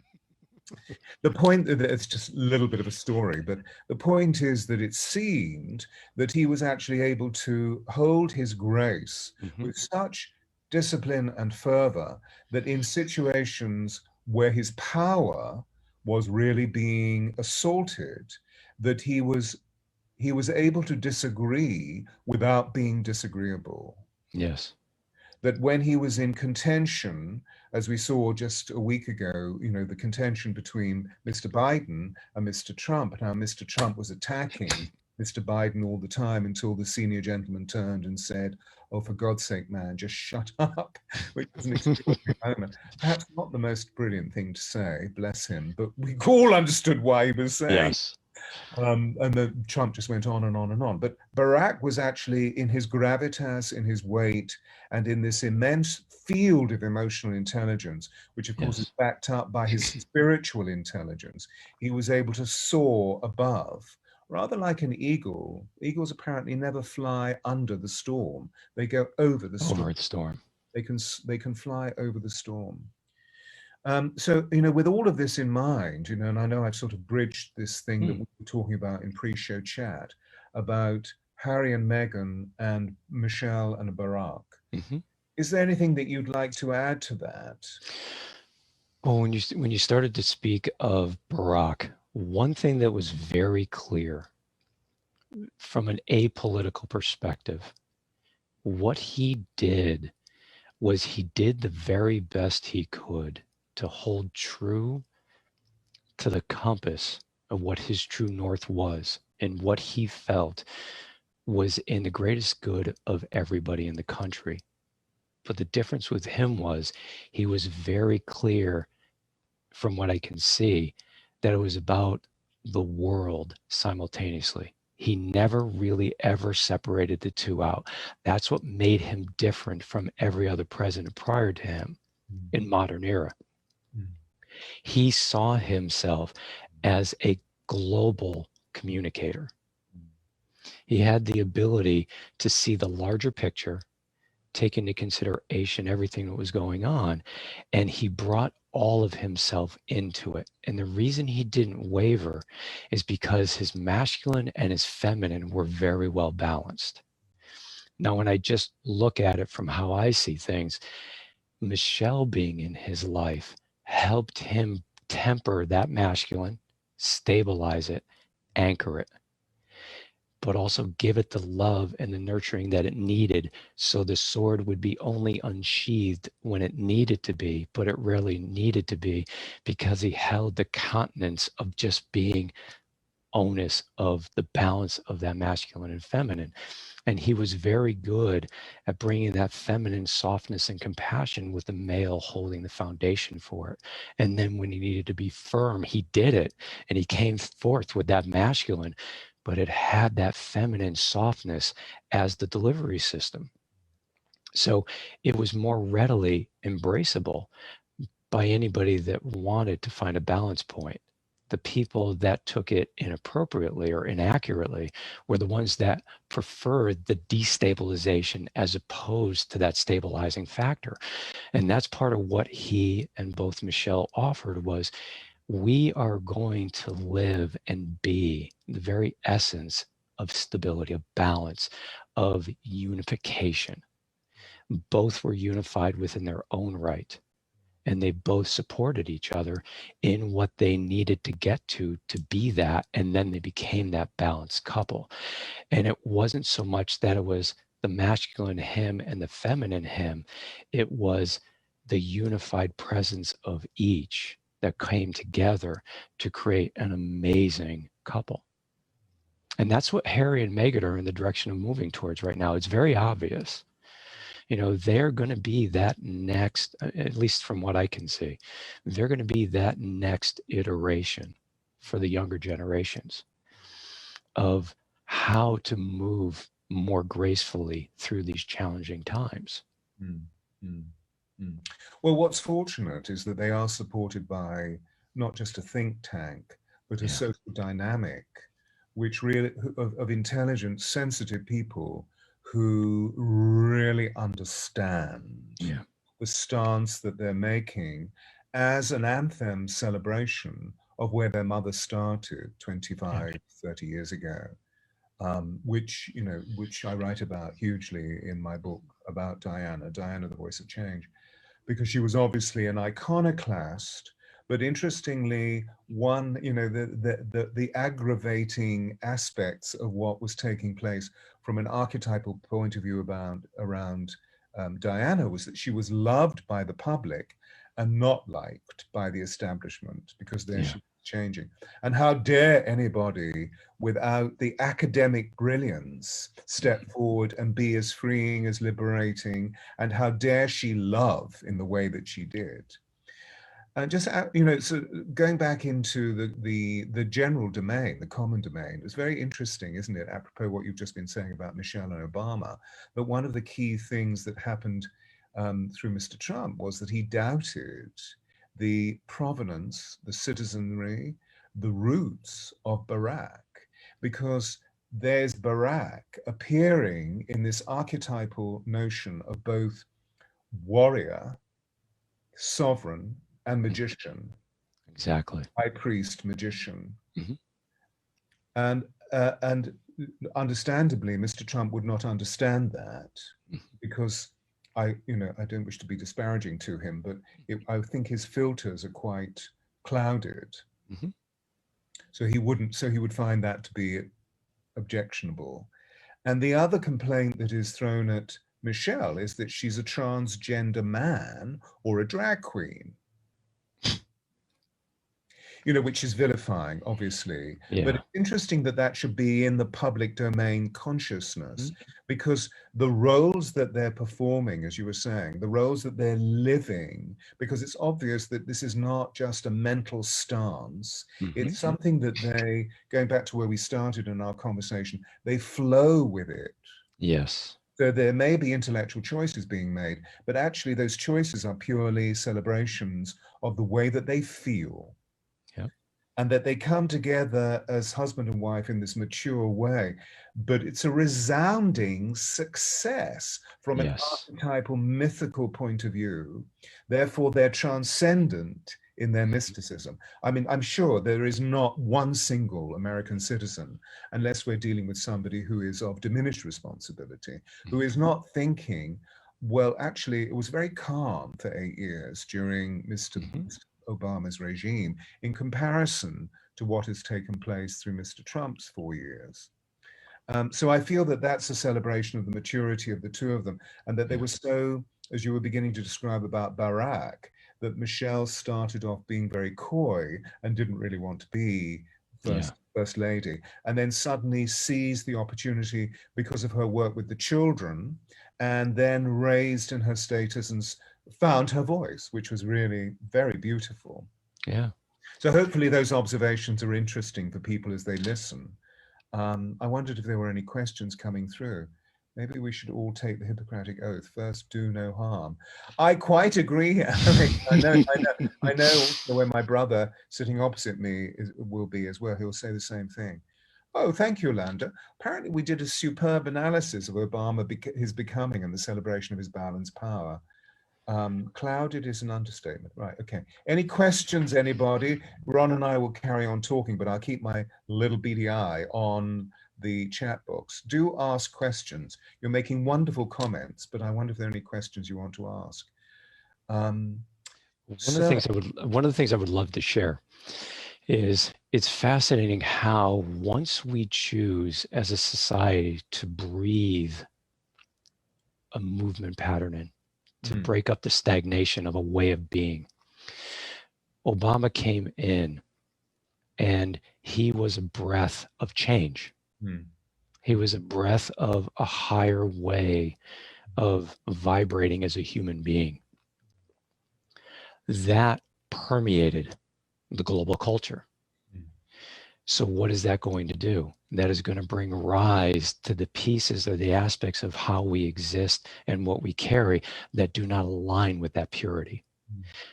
Speaker 1: the point, it's just a little bit of a story, but the point is that it seemed that he was actually able to hold his grace with such discipline and fervor that in situations where his power was really being assaulted, that he was able to disagree without being disagreeable.
Speaker 2: Yes.
Speaker 1: That when he was in contention, as we saw just a week ago, the contention between Mr. Biden and Mr. Trump. Now, Mr. Trump was attacking Mr. Biden all the time until the senior gentleman turned and said, oh, for God's sake, man, just shut up, which was an extraordinary moment. Perhaps not the most brilliant thing to say, bless him, but we all understood why he was saying.
Speaker 2: Yes.
Speaker 1: And Trump just went on and on and on. But Barack was actually, in his gravitas, in his weight, and in this immense field of emotional intelligence, which of course is backed up by his spiritual intelligence, he was able to soar above, rather like an eagle. Eagles apparently never fly under the storm. They go over the storm.
Speaker 2: Over the storm.
Speaker 1: They can fly over the storm. So, with all of this in mind, and I know I've sort of bridged this thing that we were talking about in pre-show chat about Harry and Meghan and Michelle and Barack. Is there anything that you'd like to add to that?
Speaker 2: Well, when you started to speak of Barack, one thing that was very clear from an apolitical perspective, what he did was he did the very best he could to hold true to the compass of what his true north was and what he felt was in the greatest good of everybody in the country. But the difference with him was he was very clear, from what I can see, that it was about the world simultaneously. He never really ever separated the two out. That's what made him different from every other president prior to him in modern era. He saw himself as a global communicator. He had the ability to see the larger picture, take into consideration everything that was going on, and he brought all of himself into it. And the reason he didn't waver is because his masculine and his feminine were very well balanced. Now, when I just look at it from how I see things, Michelle being in his life helped him temper that masculine, stabilize it, anchor it, but also give it the love and the nurturing that it needed, so the sword would be only unsheathed when it needed to be, but it rarely needed to be, because he held the continence of just being onus of the balance of that masculine and feminine. And he was very good at bringing that feminine softness and compassion with the male holding the foundation for it. And then when he needed to be firm, he did it, and he came forth with that masculine, but it had that feminine softness as the delivery system. So it was more readily embraceable by anybody that wanted to find a balance point. the people that took it inappropriately or inaccurately were the ones that preferred the destabilization as opposed to that stabilizing factor. And that's part of what he and both Michelle offered was, we are going to live and be the very essence of stability, of balance, of unification. Both were unified within their own right, and they both supported each other in what they needed to get to be that, and then they became that balanced couple. And it wasn't so much that it was the masculine him and the feminine him, it was the unified presence of each that came together to create an amazing couple. And that's what Harry and Meghan are in the direction of moving towards right now. It's very obvious. You know, they're going to be that next, at least from what I can see, they're going to be that next iteration for the younger generations of how to move more gracefully through these challenging times.
Speaker 1: Mm, mm, mm. Well, what's fortunate is that they are supported by not just a think tank, but a social dynamic, which really of intelligent, sensitive people who really understand the stance that they're making as an anthem celebration of where their mother started 25, 30 years ago. Which I write about hugely in my book about Diana, the Voice of Change, because she was obviously an iconoclast, but interestingly, the aggravating aspects of what was taking place from an archetypal point of view around Diana was that she was loved by the public and not liked by the establishment, because there she was changing. And how dare anybody without the academic brilliance step forward and be as freeing, as liberating, and how dare she love in the way that she did. And just, so going back into the general domain, the common domain, it's very interesting, isn't it, apropos what you've just been saying about Michelle and Obama, that one of the key things that happened through Mr. Trump was that he doubted the provenance, the citizenry, the roots of Barack, because there's Barack appearing in this archetypal notion of both warrior, sovereign, and magician.
Speaker 2: Exactly.
Speaker 1: High priest, magician.
Speaker 2: Mm-hmm.
Speaker 1: And understandably, Mr. Trump would not understand that, because I don't wish to be disparaging to him, but I think his filters are quite clouded.
Speaker 2: Mm-hmm.
Speaker 1: So he would find that to be objectionable. And the other complaint that is thrown at Michelle is that she's a transgender man or a drag queen. Which is vilifying, obviously. But it's interesting that that should be in the public domain consciousness, because the roles that they're performing, as you were saying, the roles that they're living, because it's obvious that this is not just a mental stance. It's something that they, going back to where we started in our conversation, they flow with it.
Speaker 2: Yes.
Speaker 1: So there may be intellectual choices being made, but actually those choices are purely celebrations of the way that they feel. And that they come together as husband and wife in this mature way. But it's a resounding success from an archetypal, mythical point of view. Therefore, they're transcendent in their mysticism. I mean, I'm sure there is not one single American citizen, unless we're dealing with somebody who is of diminished responsibility, who is not thinking, well, actually, it was very calm for 8 years during Mr. Obama's regime in comparison to what has taken place through Mr. Trump's 4 years. So I feel that that's a celebration of the maturity of the two of them, and that they were so, as you were beginning to describe about Barack, that Michelle started off being very coy and didn't really want to be first lady, and then suddenly seized the opportunity because of her work with the children, and then raised in her status and found her voice, which was really very beautiful.
Speaker 2: Yeah.
Speaker 1: So hopefully those observations are interesting for people as they listen. I wondered if there were any questions coming through. Maybe we should all take the Hippocratic Oath. First, do no harm. I quite agree, Alex. I know also where my brother sitting opposite me will be as well. He'll say the same thing. Oh, thank you, Landa. Apparently, we did a superb analysis of Obama, his becoming and the celebration of his balanced power. Clouded is an understatement. Right, okay. Any questions, anybody? Ron and I will carry on talking, but I'll keep my little beady eye on the chat box. Do ask questions. You're making wonderful comments, but I wonder if there are any questions you want to ask.
Speaker 2: One of the things I would love to share is it's fascinating how once we choose as a society to breathe a movement pattern in, to break up the stagnation of a way of being, Obama came in and he was a breath of change. He was a breath of a higher way of vibrating as a human being. That permeated the global culture. So what is that going to do? That is going to bring rise to the pieces or the aspects of how we exist and what we carry that do not align with that purity.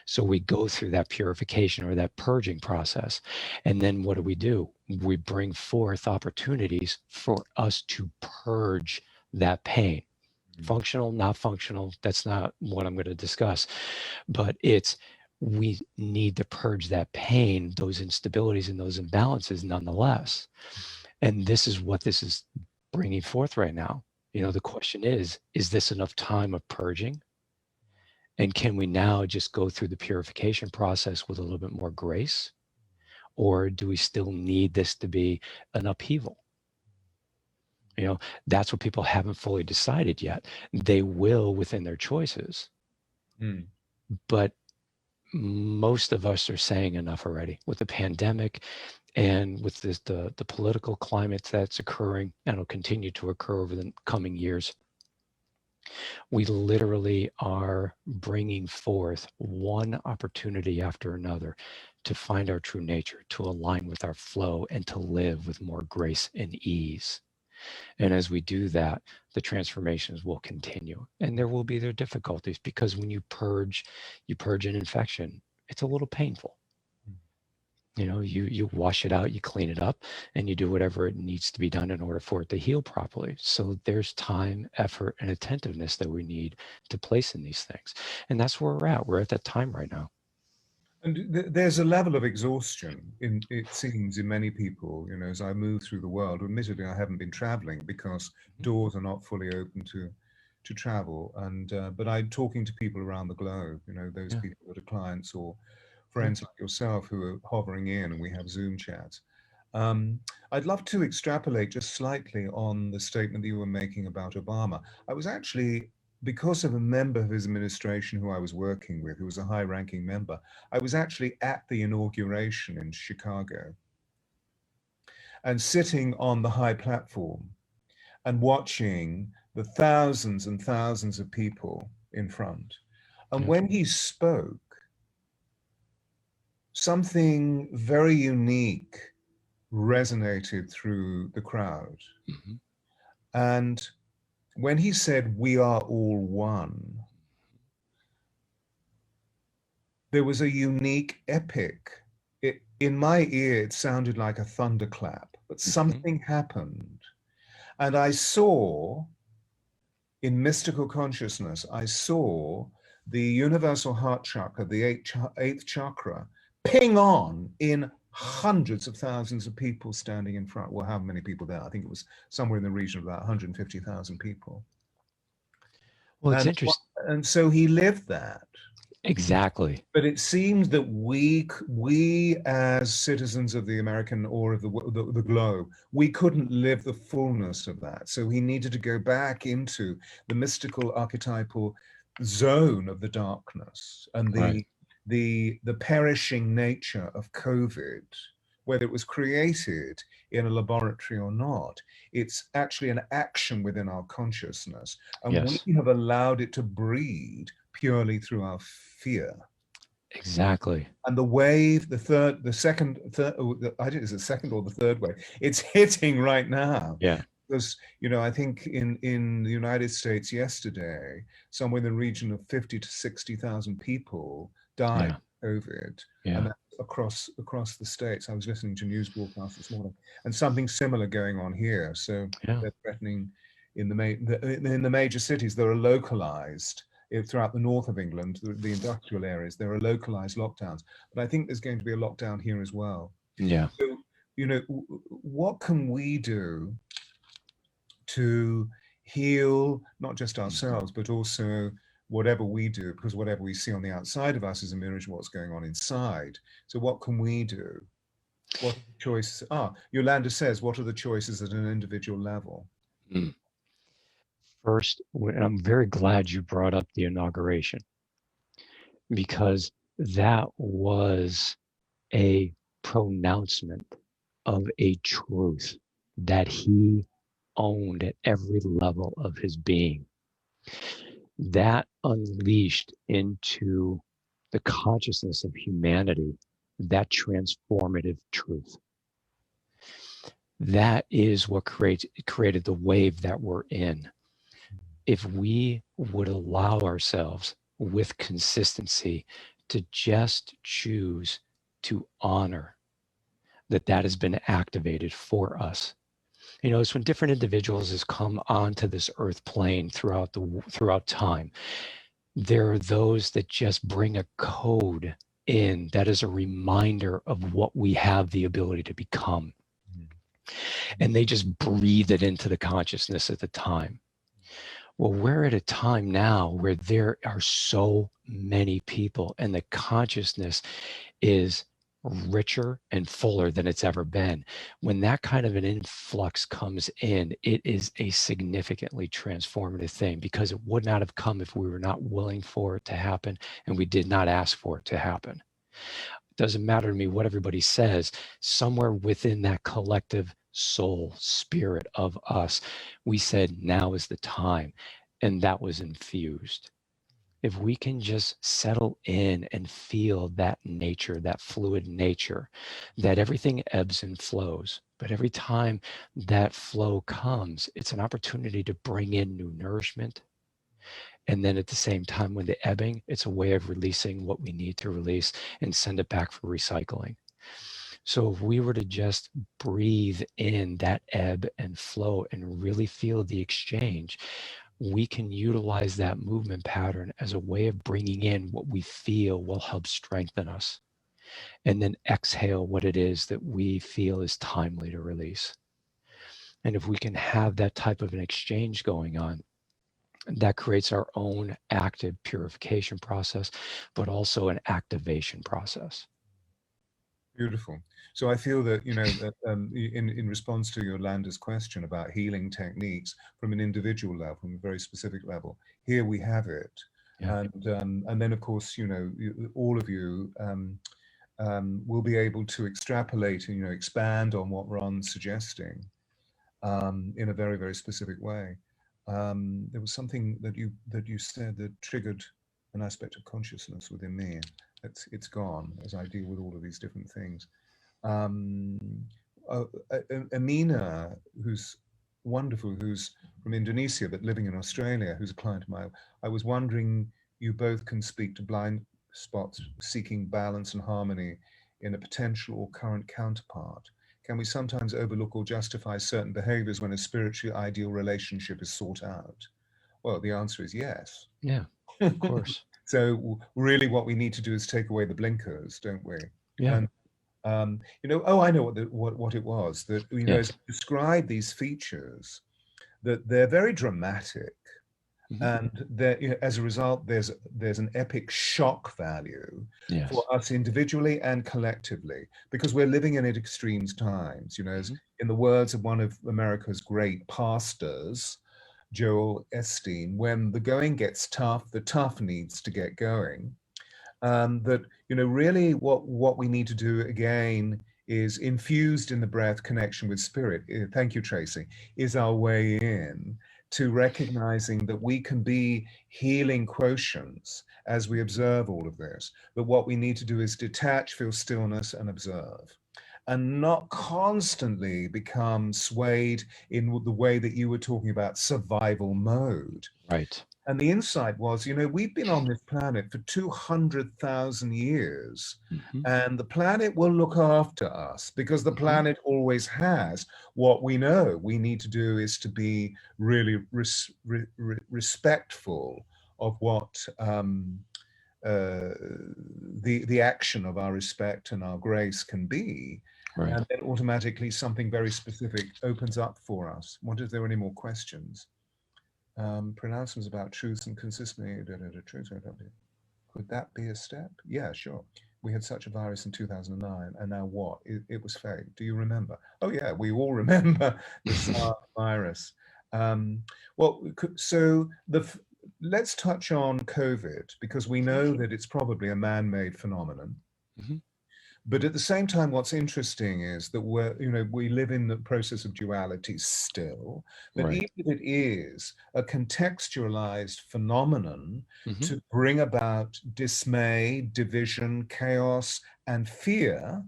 Speaker 2: So we go through that purification or that purging process. And then what do? We bring forth opportunities for us to purge that pain. Functional, not functional, that's not what I'm going to discuss. But we need to purge that pain, those instabilities and those imbalances nonetheless. And this is what this is bringing forth right now. The question is this enough time of purging? And can we now just go through the purification process with a little bit more grace? Or do we still need this to be an upheaval? That's what people haven't fully decided yet. They will within their choices. But most of us are saying enough already with the pandemic and with the political climate that's occurring and will continue to occur over the coming years. We literally are bringing forth one opportunity after another to find our true nature, to align with our flow, and to live with more grace and ease. And as we do that, the transformations will continue. And there will be their difficulties, because when you purge an infection, it's a little painful. You wash it out, you clean it up, and you do whatever it needs to be done in order for it to heal properly. So there's time, effort, and attentiveness that we need to place in these things. And that's where we're at. We're at that time right now.
Speaker 1: And there's a level of exhaustion, it seems, in many people, as I move through the world. Admittedly, I haven't been traveling because doors are not fully open to travel. But I'm talking to people around the globe, those people that are clients or friends like yourself who are hovering in, and we have Zoom chats. I'd love to extrapolate just slightly on the statement that you were making about Obama. I was actually, because of a member of his administration who I was working with, who was a high-ranking member, I was actually at the inauguration in Chicago and sitting on the high platform and watching the thousands and thousands of people in front. And when he spoke, something very unique resonated through the crowd. And when he said, "We are all one," there was a unique epic. In my ear, it sounded like a thunderclap, but something happened. And I saw, in mystical consciousness, I saw the universal heart chakra, the eighth chakra, ping on in hundreds of thousands of people standing in front. Well, how many people there? I think it was somewhere in the region of about 150,000 people.
Speaker 2: Well, it's interesting.
Speaker 1: And so he lived that.
Speaker 2: Exactly.
Speaker 1: But it seems that we as citizens of the American or of the globe, we couldn't live the fullness of that. So he needed to go back into the mystical archetypal zone of the darkness and the perishing nature of COVID, whether it was created in a laboratory or not. It's actually an action within our consciousness. And we have allowed it to breed purely through our fear.
Speaker 2: Exactly.
Speaker 1: And the wave, the second, I think it's the second or the third wave, it's hitting right now.
Speaker 2: Yeah.
Speaker 1: Because, you know, I think in the United States yesterday, somewhere in the region of 50 to 60,000 people died
Speaker 2: Yeah.
Speaker 1: of COVID, and
Speaker 2: Yeah.
Speaker 1: that's across the states. I was listening to news broadcasts this morning, and something similar going on here. So
Speaker 2: Yeah.
Speaker 1: they're threatening in the major cities. There are localized throughout the north of England, the industrial areas. There are localized lockdowns, but I think there's going to be a lockdown here as well.
Speaker 2: Yeah.
Speaker 1: So, you know, what can we do to heal not just ourselves, but also whatever we do, because whatever we see on the outside of us is a mirror of what's going on inside. So what can we do? What are the choices? Yolanda says, what are the choices at an individual level?
Speaker 2: Mm. First, and I'm very glad you brought up the inauguration, because that was a pronouncement of a truth that he owned at every level of his being. That unleashed into the consciousness of humanity that transformative truth. That is what created the wave that we're in. If we would allow ourselves with consistency to just choose to honor that has been activated for us. You know, it's when different individuals has come onto this earth plane throughout time. There are those that just bring a code in that is a reminder of what we have the ability to become. And they just breathe it into the consciousness at the time. Well, we're at a time now where there are so many people, and the consciousness is richer and fuller than it's ever been. When that kind of an influx comes in, it is a significantly transformative thing, because it would not have come if we were not willing for it to happen and we did not ask for it to happen. It doesn't matter to me what everybody says. Somewhere within that collective soul spirit of us, we said, now is the time. And that was infused. If we can just settle in and feel that nature, that fluid nature, that everything ebbs and flows, but every time that flow comes, it's an opportunity to bring in new nourishment. And then at the same time, when the ebbing, it's a way of releasing what we need to release and send it back for recycling. So if we were to just breathe in that ebb and flow and really feel the exchange, we can utilize that movement pattern as a way of bringing in what we feel will help strengthen us, and then exhale what it is that we feel is timely to release. And if we can have that type of an exchange going on, that creates our own active purification process, but also an activation process.
Speaker 1: Beautiful. So I feel that, you know, that in response to Yolanda's question about healing techniques from an individual level, from a very specific level, here we have it.
Speaker 2: Yeah.
Speaker 1: And then, of course, you know, all of you will be able to extrapolate and, you know, expand on what Ron's suggesting in a very, very specific way. There was something that you said that triggered an aspect of consciousness within me. It's gone as I deal with all of these different things. Um, Amina, who's wonderful, who's from Indonesia but living in Australia, who's a client of mine. I was wondering, you both can speak to blind spots seeking balance and harmony in a potential or current counterpart. Can we sometimes overlook or justify certain behaviors when a spiritually ideal relationship is sought out? Well, the answer is yes.
Speaker 2: Yeah, of course.
Speaker 1: So really what we need to do is take away the blinkers, don't we?
Speaker 2: Yeah.
Speaker 1: And you know, oh, I know what it was, that, you know, as
Speaker 2: Yes.
Speaker 1: I describe these features, that they're very dramatic,
Speaker 2: Mhm.
Speaker 1: and that, you know, as a result, there's an epic shock value for
Speaker 2: Yes.
Speaker 1: us individually and collectively, because we're living in extreme times. You know, as
Speaker 2: Mhm.
Speaker 1: in the words of one of America's great pastors, Joel Osteen, when the going gets tough, the tough needs to get going. That, you know, really what we need to do again is infused in the breath connection with spirit. Thank you, Tracy, is our way in to recognizing that we can be healing quotients as we observe all of this. But what we need to do is detach, feel stillness, and observe. and not constantly become swayed in the way that you were talking about, survival mode.
Speaker 2: Right.
Speaker 1: And the insight was, we've been on this planet for 200,000 years,
Speaker 2: Hmm.
Speaker 1: and the planet will look after us because the
Speaker 2: Hmm.
Speaker 1: planet always has. What we know we need to do is to be really respectful of what the action of our respect and our grace can be.
Speaker 2: Right.
Speaker 1: And then automatically something very specific opens up for us. Wonder if there are any more questions. Pronouncements about truth and consistency. Truth. Could that be a step? Yeah, sure. We had such a virus in 2009, and now what? It was fake. Do you remember? Oh yeah, we all remember the SARS virus. Well, so let's touch on COVID, because we know that it's probably a man-made phenomenon.
Speaker 2: Hmm.
Speaker 1: But at the same time, what's interesting is that we live in the process of duality still, but
Speaker 2: Right.
Speaker 1: even if it is a contextualized phenomenon
Speaker 2: Hmm.
Speaker 1: to bring about dismay, division, chaos, and fear,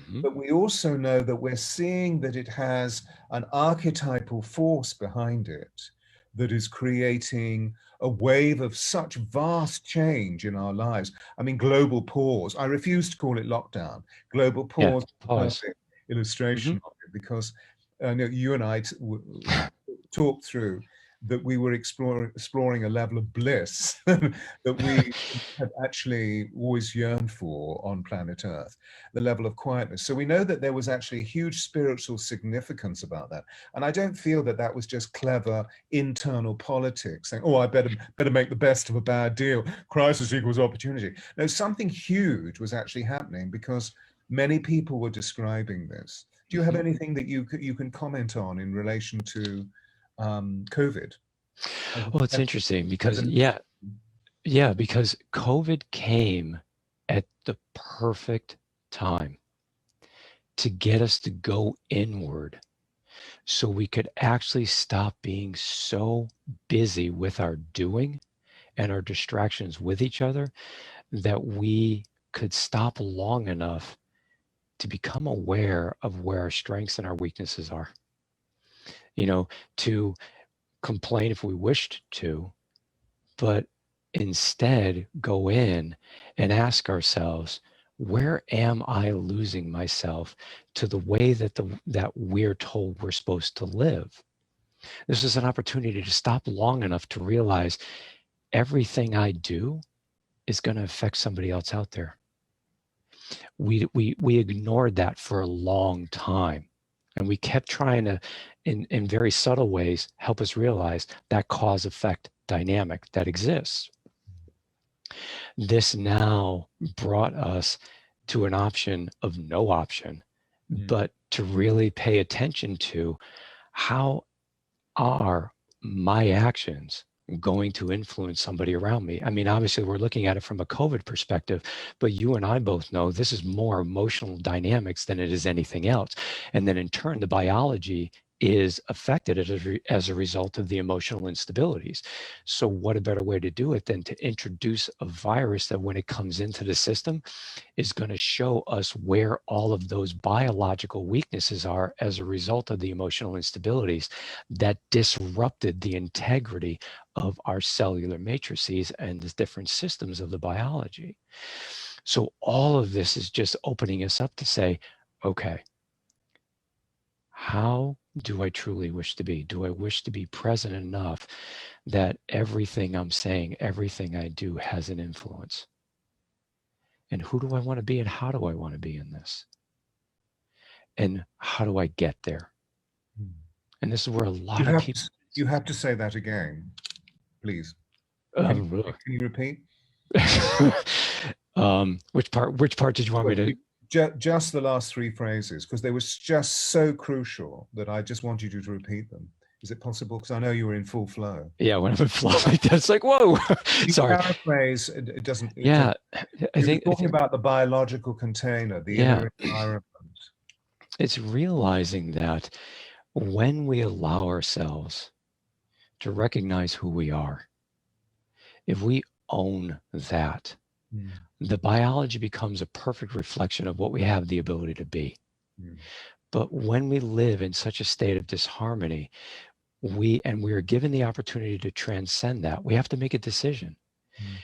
Speaker 2: Hmm.
Speaker 1: but we also know that we're seeing that it has an archetypal force behind it that is creating a wave of such vast change in our lives. I mean, global pause. I refuse to call it lockdown. Global
Speaker 2: Yeah.
Speaker 1: pause is a
Speaker 2: Pause.
Speaker 1: perfect
Speaker 2: Hmm.
Speaker 1: illustration of it, because I know you and I talked through that we were exploring a level of bliss that we have actually always yearned for on planet Earth, the level of quietness. So we know that there was actually a huge spiritual significance about that. And I don't feel that that was just clever internal politics saying, oh, I better make the best of a bad deal. Crisis equals opportunity. No, something huge was actually happening, because many people were describing this. Do you have
Speaker 2: Hmm.
Speaker 1: anything that you can comment on in relation to COVID?
Speaker 2: Well, it's interesting
Speaker 1: As
Speaker 2: because,
Speaker 1: an,
Speaker 2: because COVID came at the perfect time to get us to go inward so we could actually stop being so busy with our doing and our distractions with each other that we could stop long enough to become aware of where our strengths and our weaknesses are. To complain if we wished to, but instead go in and ask ourselves, where am I losing myself to the way that we're told we're supposed to live? This is an opportunity to stop long enough to realize everything I do is going to affect somebody else out there. We ignored that for a long time. And we kept trying to, in very subtle ways, help us realize that cause effect dynamic that exists. This now brought us to an option of no option, but to really pay attention to how are my actions going to influence somebody around me? I mean, obviously, we're looking at it from a COVID perspective, but you and I both know this is more emotional dynamics than it is anything else. And then in turn, the biology is affected as a result of the emotional instabilities. So what a better way to do it than to introduce a virus that when it comes into the system is going to show us where all of those biological weaknesses are as a result of the emotional instabilities that disrupted the integrity of our cellular matrices and the different systems of the biology. So all of this is just opening us up to say, okay, how do I truly wish to be? Do I wish to be present enough that everything I'm saying, everything I do has an influence? And who do I want to be and how do I want to be in this? And how do I get there? And this is where a lot of people.
Speaker 1: you have to say that again, please.
Speaker 2: Can
Speaker 1: you repeat?
Speaker 2: Which part did you want me to?
Speaker 1: Just the last three phrases, because they were just so crucial that I just wanted you to repeat them. Is it possible? Because I know you were in full flow.
Speaker 2: Yeah, when I'm in flow like that, it's like, whoa. Sorry.
Speaker 1: Paraphrase. It doesn't.
Speaker 2: Yeah, I think
Speaker 1: talking about the biological container, the
Speaker 2: yeah,
Speaker 1: inner environment.
Speaker 2: it's realizing that when we allow ourselves to recognize who we are, if we own that, the biology becomes a perfect reflection of what we have the ability to be.
Speaker 1: Mm.
Speaker 2: But when we live in such a state of disharmony, we are given the opportunity to transcend that. We have to make a decision.
Speaker 1: Mm.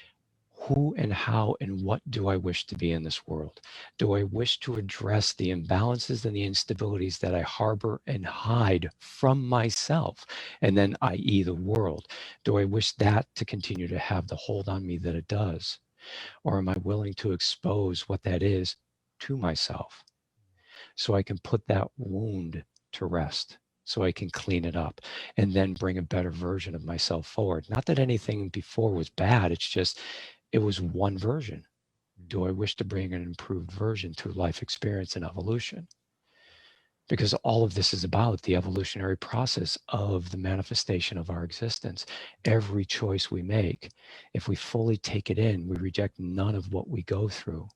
Speaker 2: Who and how and what do I wish to be in this world? Do I wish to address the imbalances and the instabilities that I harbor and hide from myself, and then, i.e., the world? Do I wish that to continue to have the hold on me that it does? Or am I willing to expose what that is to myself so I can put that wound to rest? So I can clean it up and then bring a better version of myself forward. Not that anything before was bad, it's just it was one version. Do I wish to bring an improved version through life experience and evolution? Because all of this is about the evolutionary process of the manifestation of our existence. Every choice we make, if we fully take it in, we reject none of what we go through.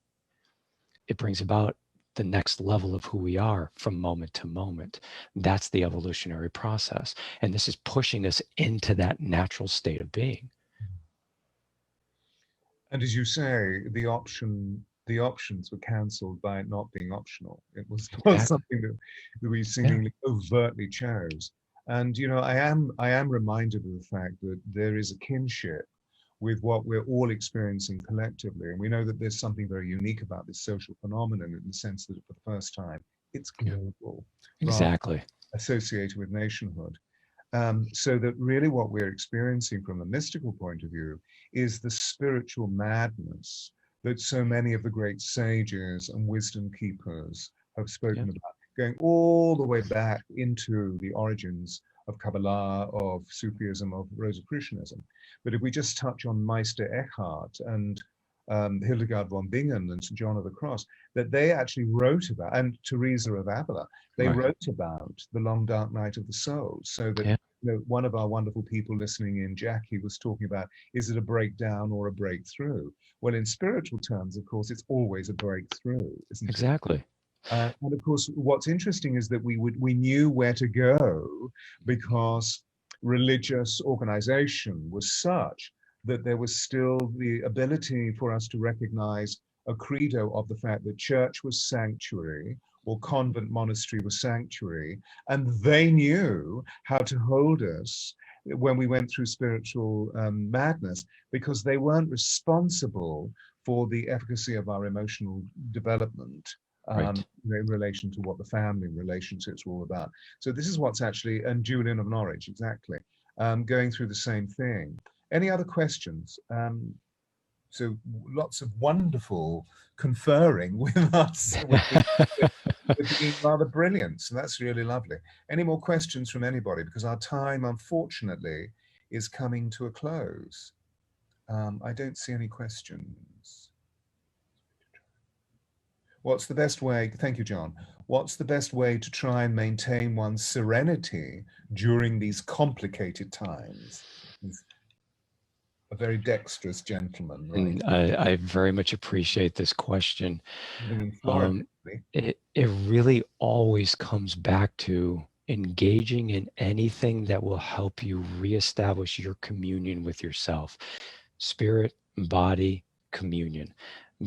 Speaker 2: It brings about the next level of who we are from moment to moment. That's the evolutionary process. And this is pushing us into that natural state of being.
Speaker 1: And as you say, the options were cancelled by it not being optional. It was not
Speaker 2: Exactly.
Speaker 1: something that we
Speaker 2: Yeah.
Speaker 1: seemingly overtly chose. And you know, I am reminded of the fact that there is a kinship with what we're all experiencing collectively. And we know that there's something very unique about this social phenomenon in the sense that for the first time, it's
Speaker 2: Yeah.
Speaker 1: global, rather
Speaker 2: Exactly.
Speaker 1: associated with nationhood. So that really what we're experiencing from a mystical point of view is the spiritual madness that so many of the great sages and wisdom keepers have
Speaker 2: Yeah.
Speaker 1: spoken about, going all the way back into the origins of Kabbalah, of Sufism, of Rosicrucianism. But if we just touch on Meister Eckhart and Hildegard von Bingen and St. John of the Cross, that they actually wrote about, and Teresa of Avila, they
Speaker 2: Right.
Speaker 1: wrote about the long dark night of the soul. So that
Speaker 2: Yeah.
Speaker 1: one of our wonderful people listening in, Jackie, was talking about, is it a breakdown or a breakthrough? Well, in spiritual terms, of course, it's always a breakthrough, isn't it?
Speaker 2: Exactly.
Speaker 1: And of course, what's interesting is that we knew where to go because religious organization was such that there was still the ability for us to recognize a credo of the fact that church was sanctuary or convent monastery was sanctuary, and they knew how to hold us when we went through spiritual madness because they weren't responsible for the efficacy of our emotional development
Speaker 2: Right.
Speaker 1: in relation to what the family relationships were all about. So this is what's actually, and Julian of Norwich, exactly, going through the same thing. Any other questions? So lots of wonderful conferring with us, with being rather brilliant. So that's really lovely. Any more questions from anybody? Because our time, unfortunately, is coming to a close. I don't see any questions. What's the best way? Thank you, John. What's the best way to try and maintain one's serenity during these complicated times? He's a very dexterous gentleman, right?
Speaker 2: And I very much appreciate this question.
Speaker 1: Living in Florida, really.
Speaker 2: It really always comes back to engaging in anything that will help you reestablish your communion with yourself. Spirit, body, communion.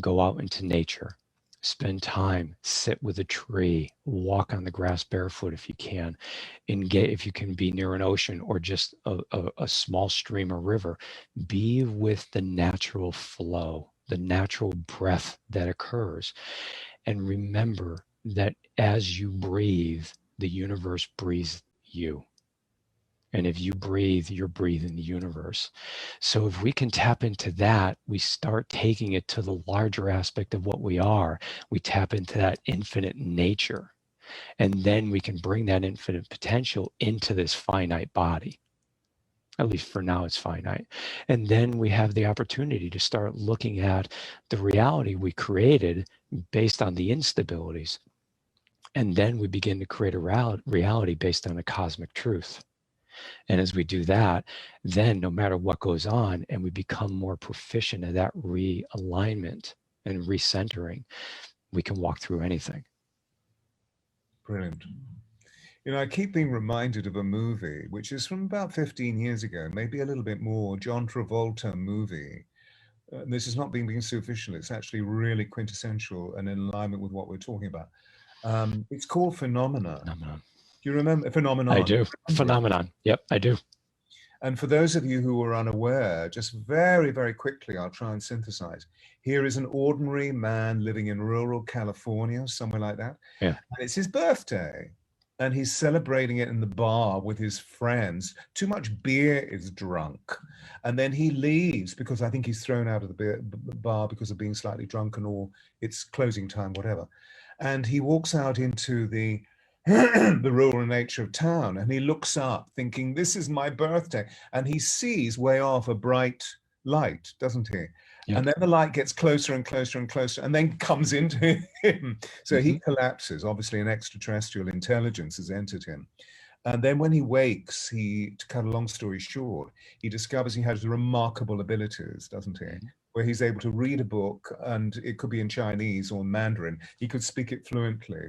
Speaker 2: Go out into nature. Spend time, sit with a tree, walk on the grass barefoot if you can. Engage, if you can be near an ocean or just a small stream or river, be with the natural flow, the natural breath that occurs. And remember that as you breathe, the universe breathes you. And if you breathe, you're breathing the universe. So if we can tap into that, we start taking it to the larger aspect of what we are. We tap into that infinite nature. And then we can bring that infinite potential into this finite body. At least for now, it's finite. And then we have the opportunity to start looking at the reality we created based on the instabilities. And then we begin to create a reality based on a cosmic truth. And as we do that, then no matter what goes on, and we become more proficient at that realignment and recentering, we can walk through anything.
Speaker 1: Brilliant. You know, I keep being reminded of a movie which is from about 15 years ago, maybe a little bit more, John Travolta movie. This is not being superficial, it's actually really quintessential and in alignment with what we're talking about. It's called Phenomena.
Speaker 2: Phenomenon.
Speaker 1: Do you remember Phenomenon?
Speaker 2: I do. Phenomenon. Yep, I do.
Speaker 1: And for those of you who are unaware, just very, very quickly, I'll try and synthesize. Here is an ordinary man living in rural California, somewhere like that.
Speaker 2: Yeah.
Speaker 1: And it's his birthday. And he's celebrating it in the bar with his friends. Too much beer is drunk. And then he leaves because I think he's thrown out of the bar because of being slightly drunken, or it's closing time, whatever. And he walks out into the the rural nature of town, and he looks up thinking, this is my birthday, and he sees way off a bright light, doesn't he?
Speaker 2: Yep.
Speaker 1: And then the light gets closer and closer and closer, and then comes into him. So he collapses. Obviously an extraterrestrial intelligence has entered him. And then when he wakes, to cut a long story short, he discovers he has remarkable abilities, doesn't he? Where he's able to read a book, and it could be in Chinese or Mandarin. He could speak it fluently,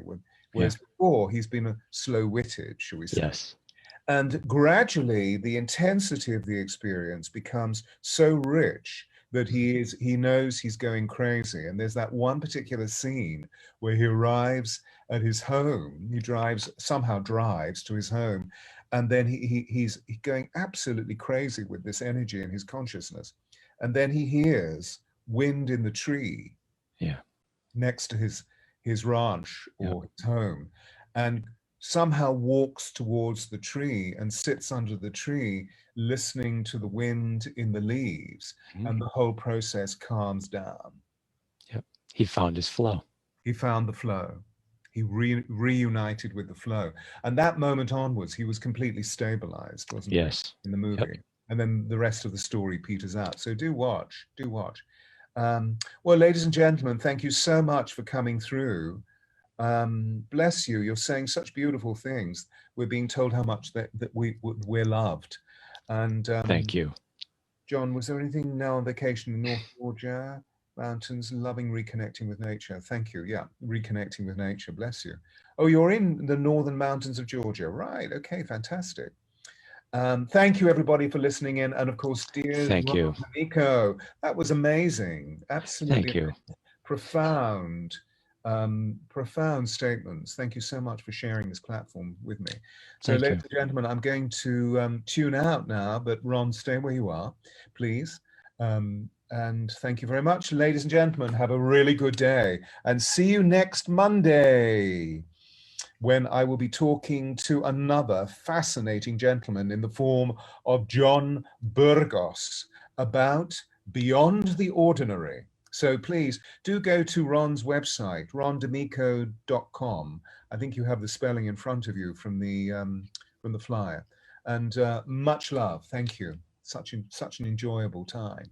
Speaker 1: whereas before he's been slow-witted, shall we say.
Speaker 2: Yes.
Speaker 1: And gradually the intensity of the experience becomes so rich that he knows he's going crazy. And there's that one particular scene where he arrives at his home. He somehow drives to his home, and then he's going absolutely crazy with this energy in his consciousness. And then he hears wind in the tree next to his ranch or his home, and somehow walks towards the tree and sits under the tree, listening to the wind in the leaves, and the whole process calms down.
Speaker 2: Yep. He found his flow.
Speaker 1: He found the flow. He reunited with the flow. And that moment onwards, he was completely stabilized, wasn't he?
Speaker 2: Yes.
Speaker 1: In the movie. Yep. And then the rest of the story peters out. So do watch. Well, ladies and gentlemen, thank you so much for coming through. Bless you. You're saying such beautiful things. We're being told how much that we're loved. And
Speaker 2: thank you.
Speaker 1: John, was there anything now on vacation in North Georgia? Mountains, loving reconnecting with nature. Thank you. Yeah, reconnecting with nature. Bless you. Oh, you're in the northern mountains of Georgia. Right. Okay, fantastic. Thank you, everybody, for listening in. And of course, dear Ron Damico, that was amazing. Absolutely.
Speaker 2: Thank you.
Speaker 1: Profound statements. Thank you so much for sharing this platform with me. So, ladies and gentlemen, I'm going to tune out now, but Ron, stay where you are, please. And thank you very much. Ladies and gentlemen, have a really good day, and see you next Monday, when I will be talking to another fascinating gentleman in the form of John Burgos about Beyond the Ordinary. So please do go to Ron's website, rondamico.com. I think you have the spelling in front of you from the flyer. And much love. Thank you. Such an enjoyable time.